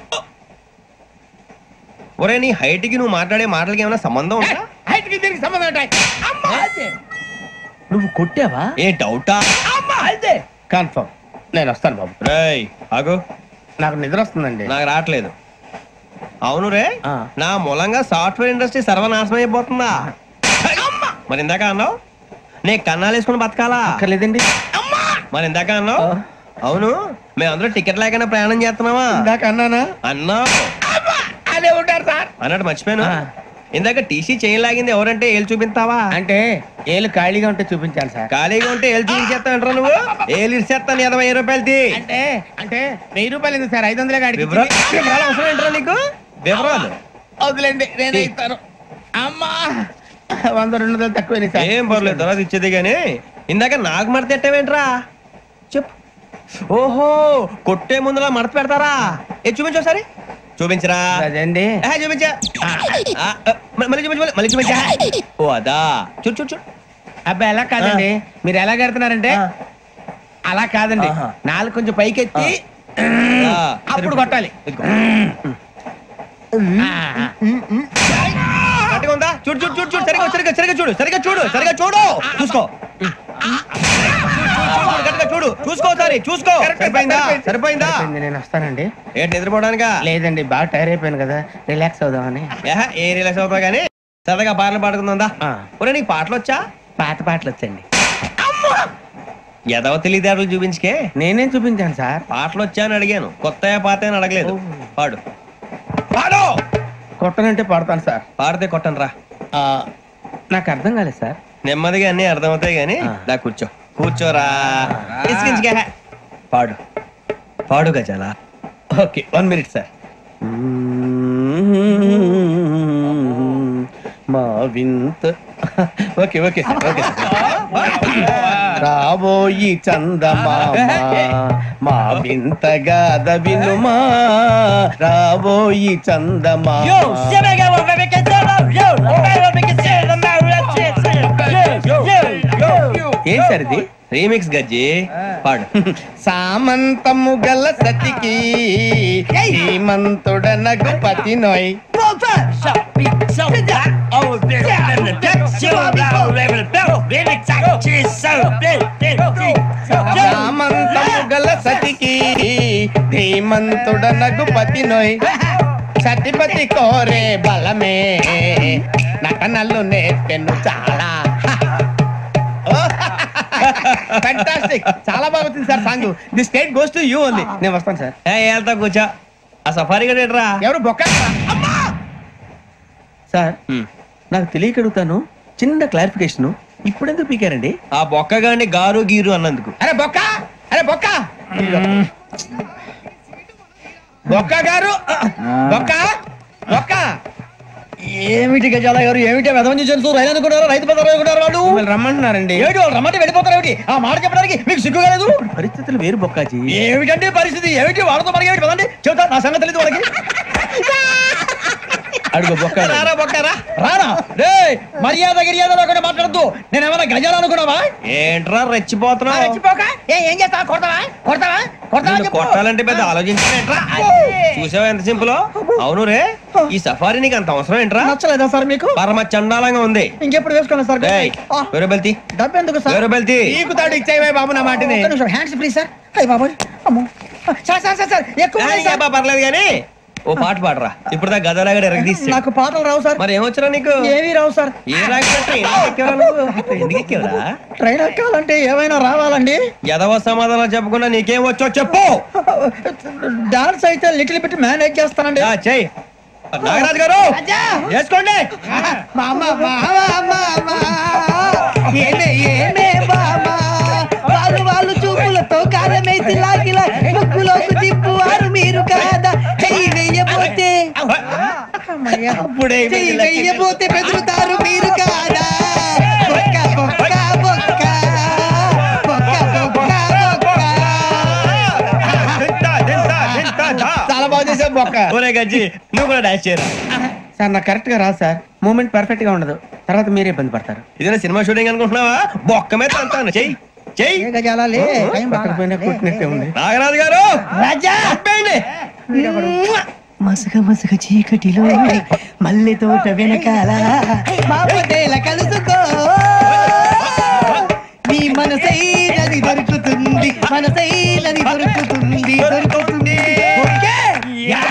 Speaker 3: ఒరే నీ హైట్ కి నువ్వు మాట్లాడే మాటలకి ఏమైనా సంబంధం ఉందా?
Speaker 8: హైట్ కి దీనికి సంబంధం ఉంటాయి. అమ్మా అదే నువ్వు కొట్టావా?
Speaker 3: ఏ డౌటా?
Speaker 8: అమ్మా అదే కన్ఫర్మ్. నేను వస్తాను బాబు.
Speaker 3: రేయ్ ఆగు.
Speaker 8: నాకు నిద్ర వస్తుందండి.
Speaker 3: నాకు రావట్లేదు. అవును రే, నా మూలంగా సాఫ్ట్వేర్ ఇండస్ట్రీ సర్వనాశనం అయిపోతుందా? మరి ఇందాక అన్నావు నే కన్నాలు వేసుకుని బతకాలా?
Speaker 8: లేదండి.
Speaker 3: మరి ఇందాక అన్నావు అవును మేమందరూ టికెట్ లేకనే ప్రయాణం చేస్తున్నావా?
Speaker 8: ఇందాక అన్నానా?
Speaker 3: అన్నావు.
Speaker 8: అదే ఉంటారు సార్
Speaker 3: అన్నట్టు మర్చిపోయాను. ఇందాక టీసీ చేయి లాగింది ఎవరంటే ఏళ్ళు చూపిస్తావా?
Speaker 8: అంటే ఏళ్ళు ఖాళీగా ఉంటే చూపించాలి సార్.
Speaker 3: ఖాళీగా ఉంటే ఏళ్ళు చూపించేస్తానంటారా నువ్వు? ఏళ్ళు ఇచ్చేస్తాను 20 రూపాయలది.
Speaker 8: అంటే అంటే 1000 రూపాయలు ఎందుకు సార్? 500 గాడికి
Speaker 3: వివరాలు అవసరం ఏంటరా నీకు? వివరాలు
Speaker 8: వదిలేండి నేనే ఇస్తాను. అమ్మా 100-200 తక్కువ సార్.
Speaker 3: ఏం పర్లేదు తర్వాత ఇచ్చేది గానీ ఇందాక నాకు మడత ఎట్టవేంట్రా చెప్పు. ఓహో కొట్టే ముందులా మడత పెడతారా? ఏ చూపించు ఒకసారి. చూపించరా?
Speaker 8: అదండి
Speaker 3: చూపించా. మళ్ళీ చూపించు మళ్ళీ చూపించా. ఓ అదా చూడు చూడు చూడు.
Speaker 8: అబ్బాయి ఎలా కాదండి, మీరు ఎలా కడుతున్నారంటే అలా కాదండి. నాలుగు కొంచెం పైకెత్తి అప్పుడు కొట్టాలి.
Speaker 3: కరెక్ట్గా ఉందా? చూడు చూడు చూడు చూడు సరిగా సరిగా సరిగా చూడు సరిగా చూడు సరిగా చూడు చూసుకో. చూడు చూసుకో సరే చూసుకో. సరిపోయిందా? సరిపోయిందా?
Speaker 8: నేను వస్తానండి.
Speaker 3: ఏంటి నిద్రపోవడానికా?
Speaker 8: లేదండి బాగా టైర్ అయిపోయాను కదా రిలాక్స్ అవుదామని.
Speaker 3: ఏ రిలాక్స్ అవుతావు కానీ సరదాగా పాటలు పాడుకుందా? ఒరే నీకు పాటలు వచ్చా?
Speaker 8: పాత పాటలు వచ్చండి.
Speaker 3: ఎదవ తెలివితేటలు చూపించుకే.
Speaker 8: నేనేం చూపించాను సార్?
Speaker 3: పాటలు వచ్చా అని అడిగాను, కొత్త పాత అని అడగలేదు. పాడు పాడు.
Speaker 8: కొట్టనంటే పడతాను సార్.
Speaker 3: పాడితే కొట్టను రా.
Speaker 8: నాకు అర్థం కాలేదు సార్.
Speaker 3: నెమ్మదిగా అన్ని అర్థమవుతాయి గానీ దా కూర్చో. కూర్చోరా. పాడు పాడు గజాల.
Speaker 8: Okay 1 minute sir.
Speaker 4: మా వింత ఓకే ఓకే ఓకే రాబోయి చందమామ మా వింత గాథ వినుమా రాబోయి చందమామ ఏం సార్ ఇది
Speaker 3: రీమిక్స్ గజ్జి పాడు.
Speaker 4: సామంతము గల సతికి శ్రీమంతుడనగు పతి నోయ్ సామంతము గల సతికి ధీమంతుడనగు పతి నోయ్ సతిపతి కోరే బలమే నటనలు నేర్పెను చాలా. ఫ్యాంటాస్టిక్, చాలా బాగా వచ్చింది sir song. The state goes to you only. నేను వస్తాను సార్.
Speaker 3: వెళ్తా కూర్చో. ఆ సఫారీ గడ్ ఎట్రా?
Speaker 4: ఎవరు బొక్క సార్? నాకు తెలియక అడుగుతాను, చిన్న క్లారిఫికేషన్. ఇప్పుడు ఎందుకు పీకారండి?
Speaker 3: ఆ బొక్క గాని గారు గీరు అన్నందుకు.
Speaker 4: అరే బొక్క, అరే బొక్క, బొక్క గారు, బొక్క బొక్క.
Speaker 2: ఏమిటి గజాల గారు, ఏమిటి వెదవని చేస్తూ రైలు అనుకున్నారు, రైతు బజార్ అనుకున్నారు. వాళ్ళు
Speaker 4: రమ్మంటున్నారండి.
Speaker 2: ఏమిటి వాళ్ళు రమ్మంటే వెళ్ళిపోతారు? ఏమిటి ఆ మాట చెప్పడానికి మీకు సిగ్గుగా లేదు?
Speaker 4: పరిస్థితులు వేరు బొక్కాజీ.
Speaker 2: ఏమిటంటే పరిస్థితి ఏమిటి? వాళ్ళతో మనకి ఏమిటి పదండి, చెబుతా. నా సంగతి తెలియదు వాళ్ళకి.
Speaker 4: అడుగు బొక్క.
Speaker 3: రారా బొక్కరా.
Speaker 2: రానా రే, మర్యాద గిర్యాద లేకుండా మాట్లాడద్దు. నేను ఏమైనా గజాలు అనుకున్నావా?
Speaker 3: ఏంట్రా రెచ్చిపోతున్నావు?
Speaker 10: ఏం చేస్తావా? కొడతావా? కొడతావా?
Speaker 3: నిన్ను కొట్టాలంటే పెద్ద ఆలోచించా. చూసావా ఎంత సింపుల్? అవును రే, ఈ సఫారీ నీకు అంత అవసరం ఏంట్రా?
Speaker 2: నచ్చలేదా సార్ మీకు?
Speaker 3: పరమ చండాలంగా ఉంది.
Speaker 2: ఇంకెప్పుడు వేసుకోండి సార్.
Speaker 3: వేరే బెల్తి,
Speaker 2: డబ్బు ఎందుకు సార్?
Speaker 3: వేరే బెల్తి.
Speaker 4: నీకు తాడు ఇచ్చేవే బాబు నా మాటని.
Speaker 10: Hands please sir. అయ్యి బాబు, అమ్మో సార్ సార్ సార్ సార్ ఎక్కువ ఉన్నాయి సార్.
Speaker 3: పర్లేదు కానీ ఓ పాట పాడరా. ఇప్పుడు దా గదలాగడ ఎరగదీసి.
Speaker 2: నాకు పాటలు రావు సార్.
Speaker 3: మరి ఏమొచ్చరా నీకు?
Speaker 2: ఏవి రావు సార్.
Speaker 3: ఏ రాకపోతే ఎందుకు ఎక్కేవరా?
Speaker 2: ట్రైన్ ఎక్కాలంటే ఏమైనా రావాలండి.
Speaker 3: ఎదవ సమాధానం చెప్పకుండా నీకేం వచ్చో చెప్పు.
Speaker 2: డాన్స్ అయితే లిటిల్ బిట్ మేనేజ్ చేస్తానండి.
Speaker 3: చెయ్యి నాగరాజు గారు, చేసుకోండి.
Speaker 10: ఏమే ఏమే బామా, వాళ్ళు వాళ్ళు చూపులతో కారమేసి లాగిలా ముక్కులోకి తిప్పువారు మీరు కాదా? చెయ్యి వెయ్యబోతే చెయ్యి వెయ్యబోతే బెదురుతారు మీరు కాదా? బొక్క బొక్క బొక్క బొక్క బొక్క బొక్క.
Speaker 4: చాలా బాగా చేసావు బొక్క.
Speaker 3: ఒరే గజ్జి, నువ్వు కూడా డాన్స్ చేయరా.
Speaker 4: సార్ నాకు కరెక్ట్ గా రాదు సార్. మూమెంట్ పర్ఫెక్ట్ గా ఉండదు, తర్వాత మీరే ఇబ్బంది పడతారు.
Speaker 3: ఇదేనా సినిమా షూటింగ్ అనుకుంటున్నావా? బొక్క మీద అంటాను. చెయ్యి చెయ్యి.
Speaker 4: కొట్టినట్టే ఉంది.
Speaker 3: నాగరాజు గారు,
Speaker 10: రాజా
Speaker 3: చెప్పండి.
Speaker 10: మసక మసక చీకటిలో మల్లె తోట వెనకాల బాపతేల కలుసుకో, నీ మనసైనది దొరుకుతుంది, మనసైనది దొరుకుతుంది దొరుకుతుంది. Okay yeah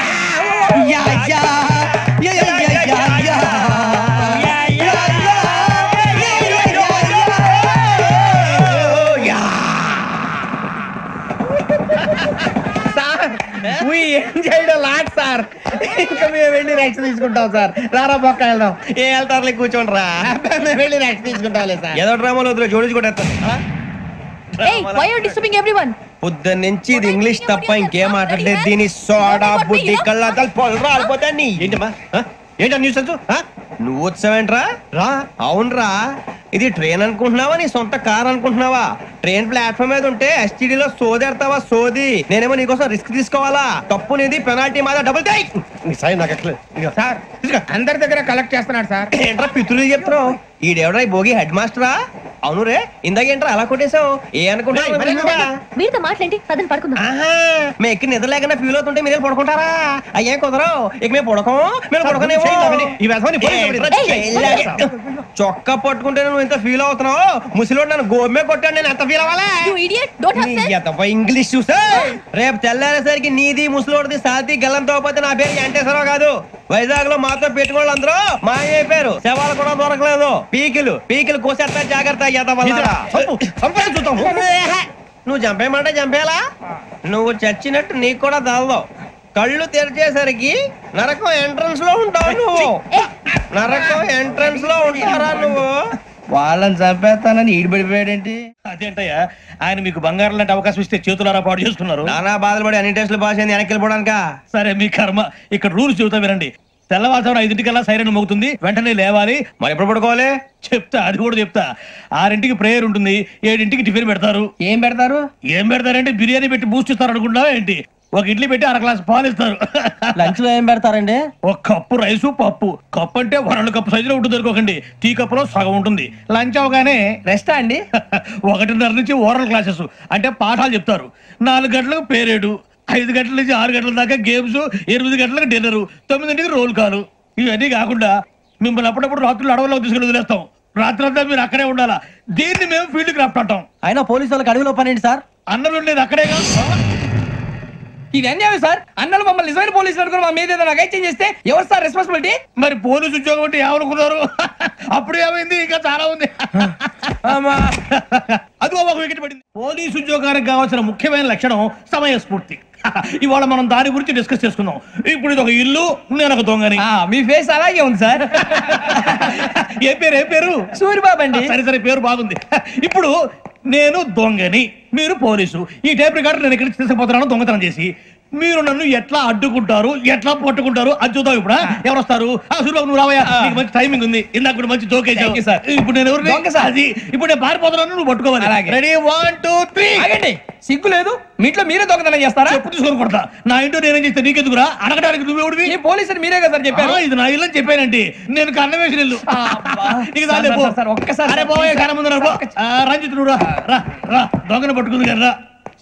Speaker 10: yeah yeah yeah yeah yeah
Speaker 4: sir ఇంకా మేము వెళ్ళి రెక్స్ తీసుకుంటాం సార్. రారా బొక్క వెళ్దాం.
Speaker 3: ఏ వెళ్తారులే, కూర్చోండి రా.
Speaker 4: మేము వెళ్ళి రెక్స్ తీసుకుంటాంలే సార్.
Speaker 3: ఏదో డ్రామాలో వద్దులే, జోడించి కొట్టేస్తా.
Speaker 6: Hey, why are you disturbing everyone?
Speaker 3: పొద్దున్న నుంచి ఇది ఇంగ్లీష్ తప్ప ఇంకేం మాట్లాడలేదు. దీని సోడా బుద్ధి కళ్ళ పొలు రాలిపోతా. నీ ఏంటమ్మా, ఏంటా న్యూస్ నువ్వు వచ్చావేంట్రా? రా. అవునరా, ఇది ట్రైన్ అనుకుంటున్నావా, నీ సొంత కార్ అనుకుంటున్నావా? ట్రైన్ ప్లాట్ఫామ్ మీద ఉంటే ఎస్టీడీలో సోదేడతావా? సోది. నేనేమో నీకోసం రిస్క్ తీసుకోవాలా? తప్పు నీది, పెనాల్టీ మాదా, డబుల్ టై.
Speaker 4: సార్ అందరి దగ్గర కలెక్ట్ చేస్తున్నాడు సార్.
Speaker 3: ఏంట్రా పితులు చెప్తున్నావు? ఈడెవడా భోగి హెడ్ మాస్టరా? అవును రే, ఇందాకేంట్రా అలా కొట్టేశావు? ఏ అనుకుంటున్నావు?
Speaker 6: మీరుతో మాట్లాడి పదని పడుకుందాం.
Speaker 3: మేము ఎక్కి నిద్ర లేకుండా ఫీల్ అవుతుంటే మీరే పడుకుంటారా? అయ్యే కుదరవు. ఇక మేము పడకం, మేము పడకనేమో. చొక్కా పట్టుకుంటే నువ్వు ఇంత ఫీల్ అవుతున్నావు. ముసలివాడు నన్ను గోమే కొట్టాడు, నేను ఎంత ఫీల్ అవ్వాలా? ఇంగ్లీష్ చూసా. రేపు తెల్లారేసరికి నీది ముసలివాడిది సాతి గల్లంతో పోతే నా పేరు వెంకటేశ్వరరావు కాదు. వైజాగ్ లో మాతో పెట్టుకోళ్ళు అందరూ మాయైపోయారు. శవాలు కూడా దొరకలేదు. పీకిలు కోసేస్తా, జాగ్రత్త. నువ్వు చంపేయమంటే చంపేలా? నువ్వు చచ్చినట్టు నీకు కూడా తగదు. కళ్ళు తెరిచేసరికి నరకం ఎంట్రన్స్ లో ఉంటావు నువ్వు. నరకం ఎంట్రన్స్ లో ఉంటారా నువ్వు?
Speaker 4: వాళ్ళని చంపేస్తానని ఈడిపడిపోయాడేంటి?
Speaker 8: అదేంటయ్యా, ఆయన మీకు బంగారం లాంటి అవకాశం ఇస్తే చేతులారా పాటు చేసుకున్నారు.
Speaker 3: నానా బాధలు పడి అన్ని టెస్టులు పాస్ అయింది, వెనక్కి వెళ్ళిపోవడానికా?
Speaker 8: సరే మీ కర్మ. ఇక్కడ రూల్స్ చెబుతా వినండి. తెల్లవారుజామున 5:00కల్లా సైరన్ మోగుతుంది, వెంటనే లేవాలి.
Speaker 3: మరి ఎప్పుడు పడుకోవాలి?
Speaker 8: చెప్తా, అది కూడా చెప్తా. 6ంటికి ప్రేయర్ ఉంటుంది, 7ంటికి టిఫిన్ పెడతారు.
Speaker 10: ఏం పెడతారంటే
Speaker 8: బిర్యానీ పెట్టి బూస్ట్ ఇస్తారు అనుకుంటావా ఏంటి? ఒక ఇడ్లీ పెట్టి 1 గ్లాస్ పాలు ఇస్తారు.
Speaker 10: లంచ్ లో ఏం పెడతారండి?
Speaker 8: ఒక కప్పు రైసు, పప్పు. కప్పు అంటే 1 కప్పు సైజులో ఉంటుంది అనుకోకండి, టీ కప్పులో సగం ఉంటుంది. లంచ్ అవగానే
Speaker 10: రెస్టా అండి?
Speaker 8: 1:30 నుంచి ఓరల్ క్లాసెస్ అంటే పాఠాలు చెప్తారు. 4 గంటలకు పేరేడు, 5 గంటల నుంచి 6 గంటల దాకా గేమ్స్, 8 గంటలకు డిన్నర్, 9ంటికి రోల్ కాలు. ఇవన్నీ కాకుండా మిమ్మల్ని అప్పుడప్పుడు రాత్రులు అడవుల్లో తీసుకుని వదిలేస్తాం. రాత్రి అంతా మీరు అక్కడే ఉండాలా. దీన్ని మేము ఫీల్డ్ క్రాఫ్ట్ అంటాం.
Speaker 10: అయినా పోలీసు వాళ్ళకి అడవిలో పని ఏంటి సార్?
Speaker 8: అన్నలు ఉండేది అక్కడే కాదు.
Speaker 10: ఇది అన్యాయం సార్. అన్నలు మమ్మల్ని నిజమైన పోలీసులు అనుకుని మా మీద ఏదైనా నగైత్యం చేస్తే ఎవరు సార్ రెస్పాన్సిబిలిటీ?
Speaker 8: మరి పోలీసు ఉద్యోగం అంటే ఏమనుకున్నారు? అప్పుడు ఏమైంది? ఇంకా చాలా ఉంది. అది ఒక వికెట్ పడింది. పోలీసు ఉద్యోగానికి కావాల్సిన ముఖ్యమైన లక్షణం సమయస్ఫూర్తి. ఇవాళ మనం దాని గురించి డిస్కస్ చేసుకుందాం. ఇప్పుడు ఇది ఒక ఇల్లు, నేను ఒక దొంగని.
Speaker 10: మీ ఫేస్ అలాగే ఉంది సార్.
Speaker 8: ఏ పేరు?
Speaker 10: సూరిబాబు అండి.
Speaker 8: సరే పేరు బాగుంది. ఇప్పుడు నేను దొంగని, మీరు పోలీసు. ఈ టైప్ రికార్డు నేను ఇక్కడికి తీసుకుపోతున్నాను దొంగతనం చేసి. మీరు నన్ను ఎట్లా అడ్డుకుంటారు, ఎట్లా పట్టుకుంటారు అది చూద్దాం. ఇప్పుడు ఎవరు వస్తారు? సూరిబాబు నువ్వు రావయ్యా, నీకు మంచి టైమింగ్ ఉంది. ఇందాక కూడా మంచి జోక్ వేసావు. ఇప్పుడు నేను ఎవరు? అది ఇప్పుడు నేను పారిపోతున్నాను, నువ్వు పట్టుకోవాలి. రెడీ 1 2 3.
Speaker 10: సిగ్గు లేదు, మీ ఇంట్లో మీరే దొంగతనం చేస్తారా?
Speaker 8: చెప్పు తీసుకొని కొడతా. నా ఇంట్లో నేనేం చేస్తే నీకెందుకురా? అడగడానికి నువ్వెవడివి?
Speaker 10: ఈ పోలీసులు మీరే కదా సార్ చెప్పారు.
Speaker 8: ఇది నా ఇల్లు అని చెప్పానండి. నేను కన్న వేసిన ఇల్లు.
Speaker 10: ఒక్కసారి
Speaker 8: రంజిత్ నువ్వు రా, దొంగను పట్టుకుంది కదా.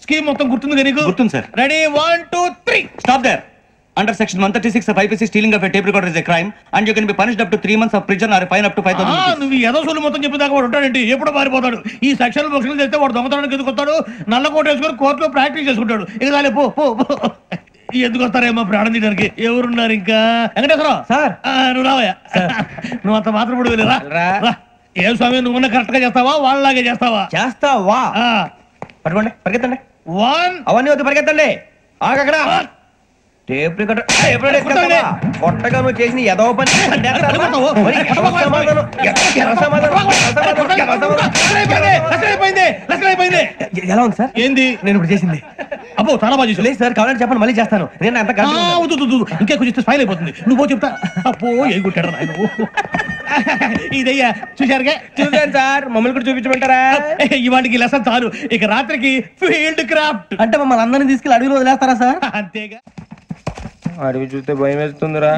Speaker 8: స్కీమ్ మొత్తం గుర్తుంది నీకు?
Speaker 3: గుర్తుంది sir.
Speaker 8: Ready 1 2 3.
Speaker 3: Stop there. Under section 136 of IPC, stealing of a tape recorder is a crime and you can be punished up to 3 months of prison or a fine up to 5,000 rupees.
Speaker 8: నువ్వు ఏదో సొల్లు మొత్తం చెప్పేదాకా వాడు ఉంటాడండి. ఎప్పుడో పారిపోతాడు. ఈ సెక్షన్ బుక్స్లు చేస్తే వాడు దొంగతనానికి ఎందుకు వస్తాడు? నల్ల కోట వేసుకొని కోర్టులో ప్రాక్టీస్ చేసుకుంటాడు. ఇక దాలే పో. ఎందుకు వస్తారేమో ప్రాణం తీయడానికి. ఎవరున్నారు ఇంకా? వెంకటేశ్వరరావు సార్, నువ్వు రావయ్యా. నువ్వు అంత మాత్రం ఇప్పుడు వెళ్ళిరా. ఏ స్వామి, నువ్వున్న కరెక్ట్ గా చేస్తావా వాళ్ళలాగే చేస్తావా?
Speaker 3: పట్టుకోండి, పరిగెత్తండి.
Speaker 8: 1
Speaker 3: అవన్నీ వద్దు, పరిగెత్తండి. ఆగక్కడ టేప్ రికార్డర్ కొట్టగా నువ్వు చేసిన ఎదవ పని.
Speaker 8: ఎలా ఉంది సార్? ఏంది నేను ఇప్పుడు చేసింది? అబ్బో చాలా బాగా చేసి.
Speaker 3: లేదు సార్, కావాలంటే చెప్పండి, మళ్ళీ చేస్తాను. నేను అంత
Speaker 8: ఇంకా కొంచెం స్మైల్ అయిపోతుంది. నువ్వు చెప్తా. అబ్బో ఏ కొట్టాడు ఆయన. ఇదయ్యా చూశారుగా?
Speaker 3: చూసాను సార్. మమ్మల్ని కూడా చూపించమంటారా?
Speaker 8: ఇవాటికి లెసన్ చాలు. ఇక రాత్రికి ఫీల్డ్ క్రాఫ్ట్.
Speaker 10: అంటే మమ్మల్ని అందరినీ తీసుకెళ్ళి అడవిలో వదిలేస్తారా సార్?
Speaker 8: అంతేగా.
Speaker 3: అడవి చూస్తే భయం వేస్తుందిరా.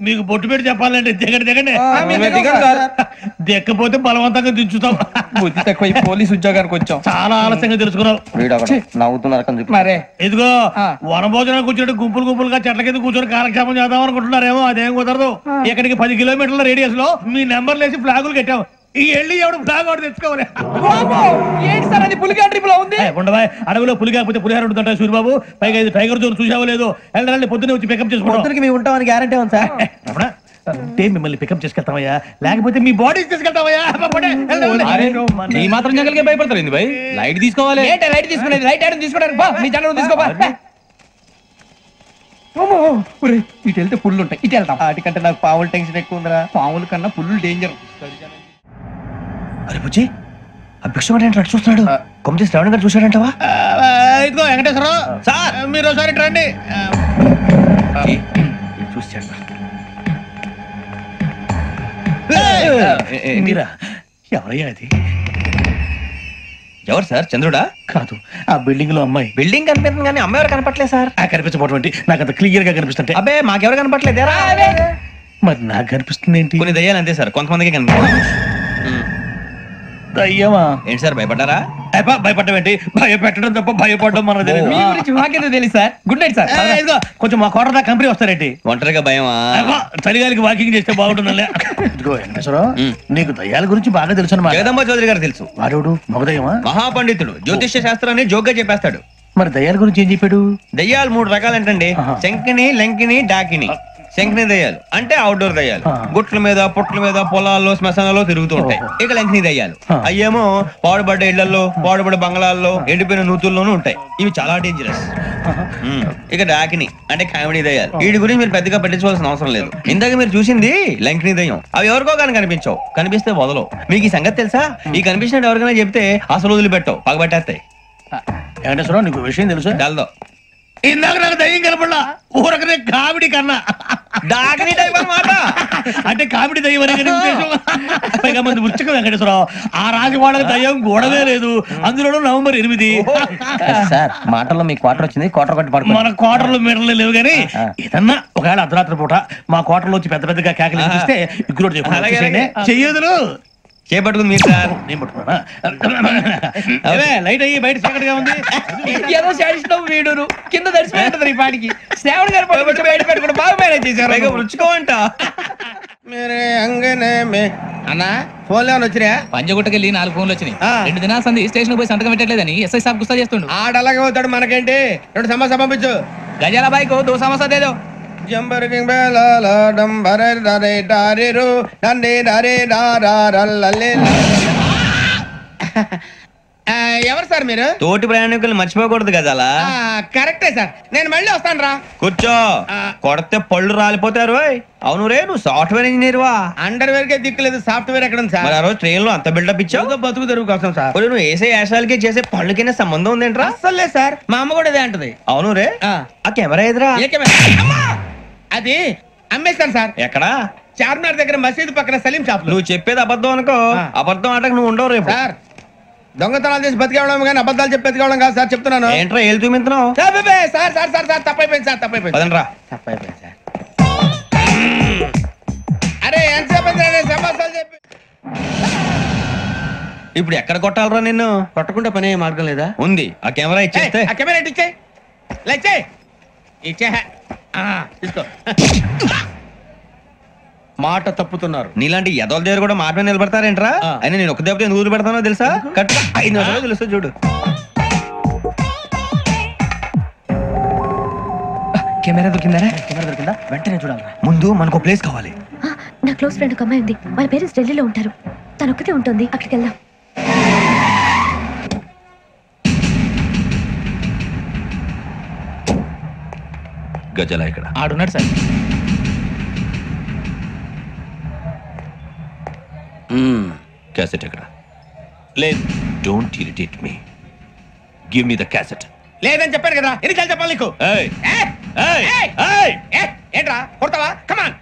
Speaker 8: మీకు బొట్టు పెట్టి చెప్పాలంటే దిగండి. దిక్కపోతే బలవంతంగా దించుతాం.
Speaker 10: బుద్ధి తక్కువ పోలీసు ఉద్యోగానికి వచ్చాం.
Speaker 8: చాలా ఆలస్యంగా తెలుసుకున్నావు.
Speaker 10: మరే
Speaker 8: ఇదిగో వనభోజనానికి కూర్చొని గుంపులుగా చెట్ల కింద కూర్చొని కాలక్షేపం చేద్దాం అనుకుంటున్నారేమో. అదేం కుదరదు. ఇక్కడికి 10 కిలోమీటర్ల రేడియస్ లో మీ నెంబర్లు వేసి ఫ్లాగులు కట్టాం. ఈ వెళ్ళి ఎవడు ఫ్లాగ్ ఆర్డర్ తెచ్చుకోవాలి.
Speaker 10: ఏంటి సార్ అది? పులిగా ట్రిప్ లో ఉంది.
Speaker 8: ఉండవా? అడవిలో పులి కాకపోతే పులిహార ఉంటుంట సూరిబాబు. పైగా ఇది టైగర్ జోన్ చూసావో లేదో. వెళ్ళండి, పొద్దున్నే వచ్చి పికప్ చేసుకుంటాం.
Speaker 10: మేము ఉంటామని గ్యారంటీ ఉంది సార్.
Speaker 8: అంటే మిమ్మల్ని పికప్ చేసుకెళ్తామయ్యా, లేకపోతే మీ బాడీ తీసుకెళ్తామయ్యా.
Speaker 4: ఈ మాత్రం జంగల్కే భయపడతారు. భయ్ లైట్ తీసుకోవాలి.
Speaker 10: లైట్ తీసుకునేది లైట్ ఐటమ్ తీసుకోవడానికి మీ జంగల్ తీసుకోవా. ఇటు వెళ్తే పుల్లు ఉంటాయి, ఇటు వెళ్తాం. వాటికంటే నాకు పావులు టెన్షన్ ఎక్కువ ఉందిరా. పావుల కన్నా పుల్లు డేంజర్.
Speaker 3: అరే బుజ్జి, అభిక్షణ చూస్తున్నాడు. కొమ్మ శ్రావణ్ గారు చూశాడంటవా?
Speaker 8: ఇదిగో వెంకటేశ్వరరావు సార్, మీరు ఒకసారి రండి.
Speaker 3: చూశాడు.
Speaker 8: మీరా? ఎవరయ్యా అది?
Speaker 3: ఎవరు సార్? చంద్రుడా?
Speaker 8: కాదు, ఆ బిల్డింగ్ లో అమ్మాయి.
Speaker 3: బిల్డింగ్ కనిపిస్తుంది కానీ అమ్మాయి ఎవరు కనపట్లేదు సార్.
Speaker 8: కనిపించబోటువంటి నాకు అంత క్లియర్ గా కనిపిస్తుంటే.
Speaker 3: అబ్బే మాకెవరు కనపట్లేదేరా?
Speaker 8: మరి నాకు కనిపిస్తుంది ఏంటి?
Speaker 3: కొన్ని దయ్యాలు అంతే సార్, కొంతమందికి కనిపిస్తుంది.
Speaker 8: దయ్యమా?
Speaker 3: ఏంటి సార్ భయపడ్డారా?
Speaker 8: భయపడడం ఏంటి? భయపెట్టడం తప్ప భయపడడం మనకు తెలియదు.
Speaker 10: మాకేదో తెలియదు సార్. Good night sir.
Speaker 8: కొంచెం మా కోట దాకా కంపెనీ వస్తారేంటి?
Speaker 3: ఒంటరిగా భయమా?
Speaker 8: చలిగాలికి వాకింగ్ చేస్తే బాగుంటుందిలే. ఇదిగో వెంకటేశ్వరరావు, నీకు దయ్యాల గురించి బాగా తెలుసు అన్నమాట.
Speaker 3: జగదంబ చౌదరి గారు తెలుసు.
Speaker 8: వాడు మగదయ్యమా?
Speaker 3: మహాపండితుడు, జ్యోతిష్య శాస్త్రాన్ని జోగ్గా చెప్పేస్తాడు.
Speaker 8: మరి దయ్యాల గురించి ఏం చెప్పాడు?
Speaker 3: దయ్యాలు 3 రకాలంటండి. శంకిని, లంకిని, డాకిని. శంకిని దయ్యాలు అంటే అవుట్డోర్ దయ్యాలు. గుట్ల మీద, పుట్ల మీద, పొలాల్లో, శ్మశానాల్లో తిరుగుతూ ఉంటాయి. ఇక లంకిని దయ్యాలు అయ్యేమో పాడుబడ్డ ఇళ్లలో, పాడుబడ్డ బంగ్లాల్లో, ఎండిపోయిన నూతుల్లోనూ ఉంటాయి. ఇవి చాలా డేంజరస్. ఇక డాకిని అంటే కామెడీ దయ్యాలు. వీటి గురించి మీరు పెద్దగా పట్టించుకోవాల్సిన అవసరం లేదు. ఇందాక మీరు చూసింది లంకిని దయ్యం. అవి ఎవరికో కానీ కనిపించవు, కనిపిస్తే వదలవు. మీకు ఈ సంగతి తెలుసా? ఈ కనిపించినట్టు ఎవరికైనా చెప్తే అసలు వదిలిపెట్టవు, పగబట్టేస్తాయి.
Speaker 8: వెంకటేశ్వరరావు నీకు విషయం తెలుసు
Speaker 3: తెలదు.
Speaker 8: ఇందాక నాకు దయ్యం కనపడలా ఊరకనే కామెడీ కన్నా
Speaker 3: డాకినీ టైప్ అన్నమాట.
Speaker 8: అంటే కామెడీ దయ్యం అనే కదా ఉద్దేశం. పైగా మంది ఉచ్చక వెంకటేశ్వరరావు ఆ రాజు వాళ్ళకి దయ్యం గోడవే లేదు. అందులోనూ November 8.
Speaker 3: సార్ మాటల్లో మీ క్వార్టర్ వచ్చింది, క్వార్టర్ కొట్టి పడుకో.
Speaker 8: మన క్వార్టర్లు మీటర్లు లేవు కానీ ఏదన్నా ఒకవేళ అర్ధరాత్రి పూట మా క్వార్టర్లో వచ్చి పెద్ద పెద్దగా కేకలు ఇస్తే ఇగ్గురు చెయ్యదులు
Speaker 3: చేపట్టుకుంది మీరు సార్.
Speaker 8: నేను పట్టుకున్నా లైట్ అయ్యి బయట చీకటిగా ఉంది.
Speaker 11: ఏదో శాడిస్తాం వీడును కింద దర్శనం ఈ పాటికి శ్రావణ్ గారు బయట పెట్టుకుంటే బాగా మేనేజ్ చేశారు.
Speaker 3: రుచుకోమంట
Speaker 11: అన్నా ఫోన్లో వచ్చినా పంజగుట్టకెళ్ళి 4 ఫోన్లు వచ్చినాయి. 2 దినాల సంది స్టేషన్ పోయి సంతకం పెట్టలేదని ఎస్ఐ సాబ్ గుస్తా చేస్తుండు.
Speaker 4: ఆడలాగే పోతాడు, మనకేంటి? 2 సమస్య పంపించు.
Speaker 11: గజాల బైక్ 2 సమస్య దేదో.
Speaker 4: ఎవరు సార్ మీరు?
Speaker 3: తోటి ప్రయాణికులు మర్చిపోకూడదు గజాలా.
Speaker 4: కరెక్టే సార్, నేను మళ్ళీ వస్తాను రా.
Speaker 3: కూర్చో, కొడితే పళ్ళు రాలిపోతారు. అవును రే, నువ్వు సాఫ్ట్వేర్ ఇంజనీర్ వా?
Speaker 4: అండర్వేర్ కే దిక్కులేదు, సాఫ్ట్వేర్ ఎక్కడ ఉంది సార్?
Speaker 3: మరి ఆ రోజు ట్రైన్ లో అంత బిల్డప్ ఇచ్చావు.
Speaker 4: బతుకు తెరువు కోసం సార్.
Speaker 3: నువ్వు వేసే యాశాలకి చేసే పళ్ళకైనా సంబంధం ఉందేంట్రా?
Speaker 4: అస్సలు లేదు సార్, మా అమ్మ కూడా ఇదే అంటది.
Speaker 3: అవును రే, ఆ కెమెరా ఎదురా?
Speaker 4: ఏ కెమెరా? అది అమ్మేస్తాను సార్.
Speaker 3: ఎక్కడా?
Speaker 4: చార్మినార్ దగ్గర మసీదు పక్కన సలీం షాప్.
Speaker 3: నువ్వు చెప్పేది అబద్ధం అనుకో. అబద్ధం ఆటకు నువ్వు ఉండవు రేపు.
Speaker 4: సార్ దొంగతనాలు చేసి బతికేవడం కానీ అబద్ధాలు చెప్పి బతికేవడం కాదు సార్, చెప్తున్నాను.
Speaker 3: ఏంట్రా ఏళ్ళు చూపించినావు?
Speaker 4: Sir sir sir sir sir తప్పైపోయింది సార్, తప్పైపోయింది.
Speaker 3: పదండ్రా.
Speaker 4: తప్పైపోయింది సార్. అరే ఎంతసేపు సమస్యలు చెప్పి
Speaker 3: ఇప్పుడు ఎక్కడ కొట్టాలరా నిన్ను?
Speaker 4: కొట్టకుండా పనే మార్గం లేదా?
Speaker 3: ఉంది. ఆ కెమెరా ఇచ్చేస్తే.
Speaker 4: ఆ కెమెరా ఇచ్చే లేచే ఇచ్చే తీసుకో. మాట తప్పుతున్నారు.
Speaker 3: నీలాంటి ఎదల దగ్గర కూడా మాట మీద నిలబడతారేంట్రా? అయినా నేను ఒక దెబ్బతో ఎందుకు పెడతానో తెలుసా? కట్ 5 నిమిషాలు తెలుస్తా చూడు.
Speaker 11: కెమెరా దొరికిందా?
Speaker 2: కెమెరా దొరికిందా? వెంటనే చూడాలి.
Speaker 3: ముందు మనకు ప్లేస్ కావాలి.
Speaker 6: నా క్లోజ్ ఫ్రెండ్ ఒక అమ్మాయి ఉంది, వాళ్ళ పేరెంట్స్ ఢిల్లీలో ఉంటారు. తను ఒక్కతే ఉంటుంది, అక్కడికి వెళ్దాం.
Speaker 3: గజల ఇక్కడ
Speaker 11: ఆడున్నాడు సార్.
Speaker 3: క్యాసెట్ ఎక్కడ? లేదు, don't irritate me. Give me the cassette.
Speaker 4: లేదని చెప్పాను కదా, ఎన్నిసార్లు చెప్పాలి నీకు? ఏంట్రా కొడతావా? కమాన్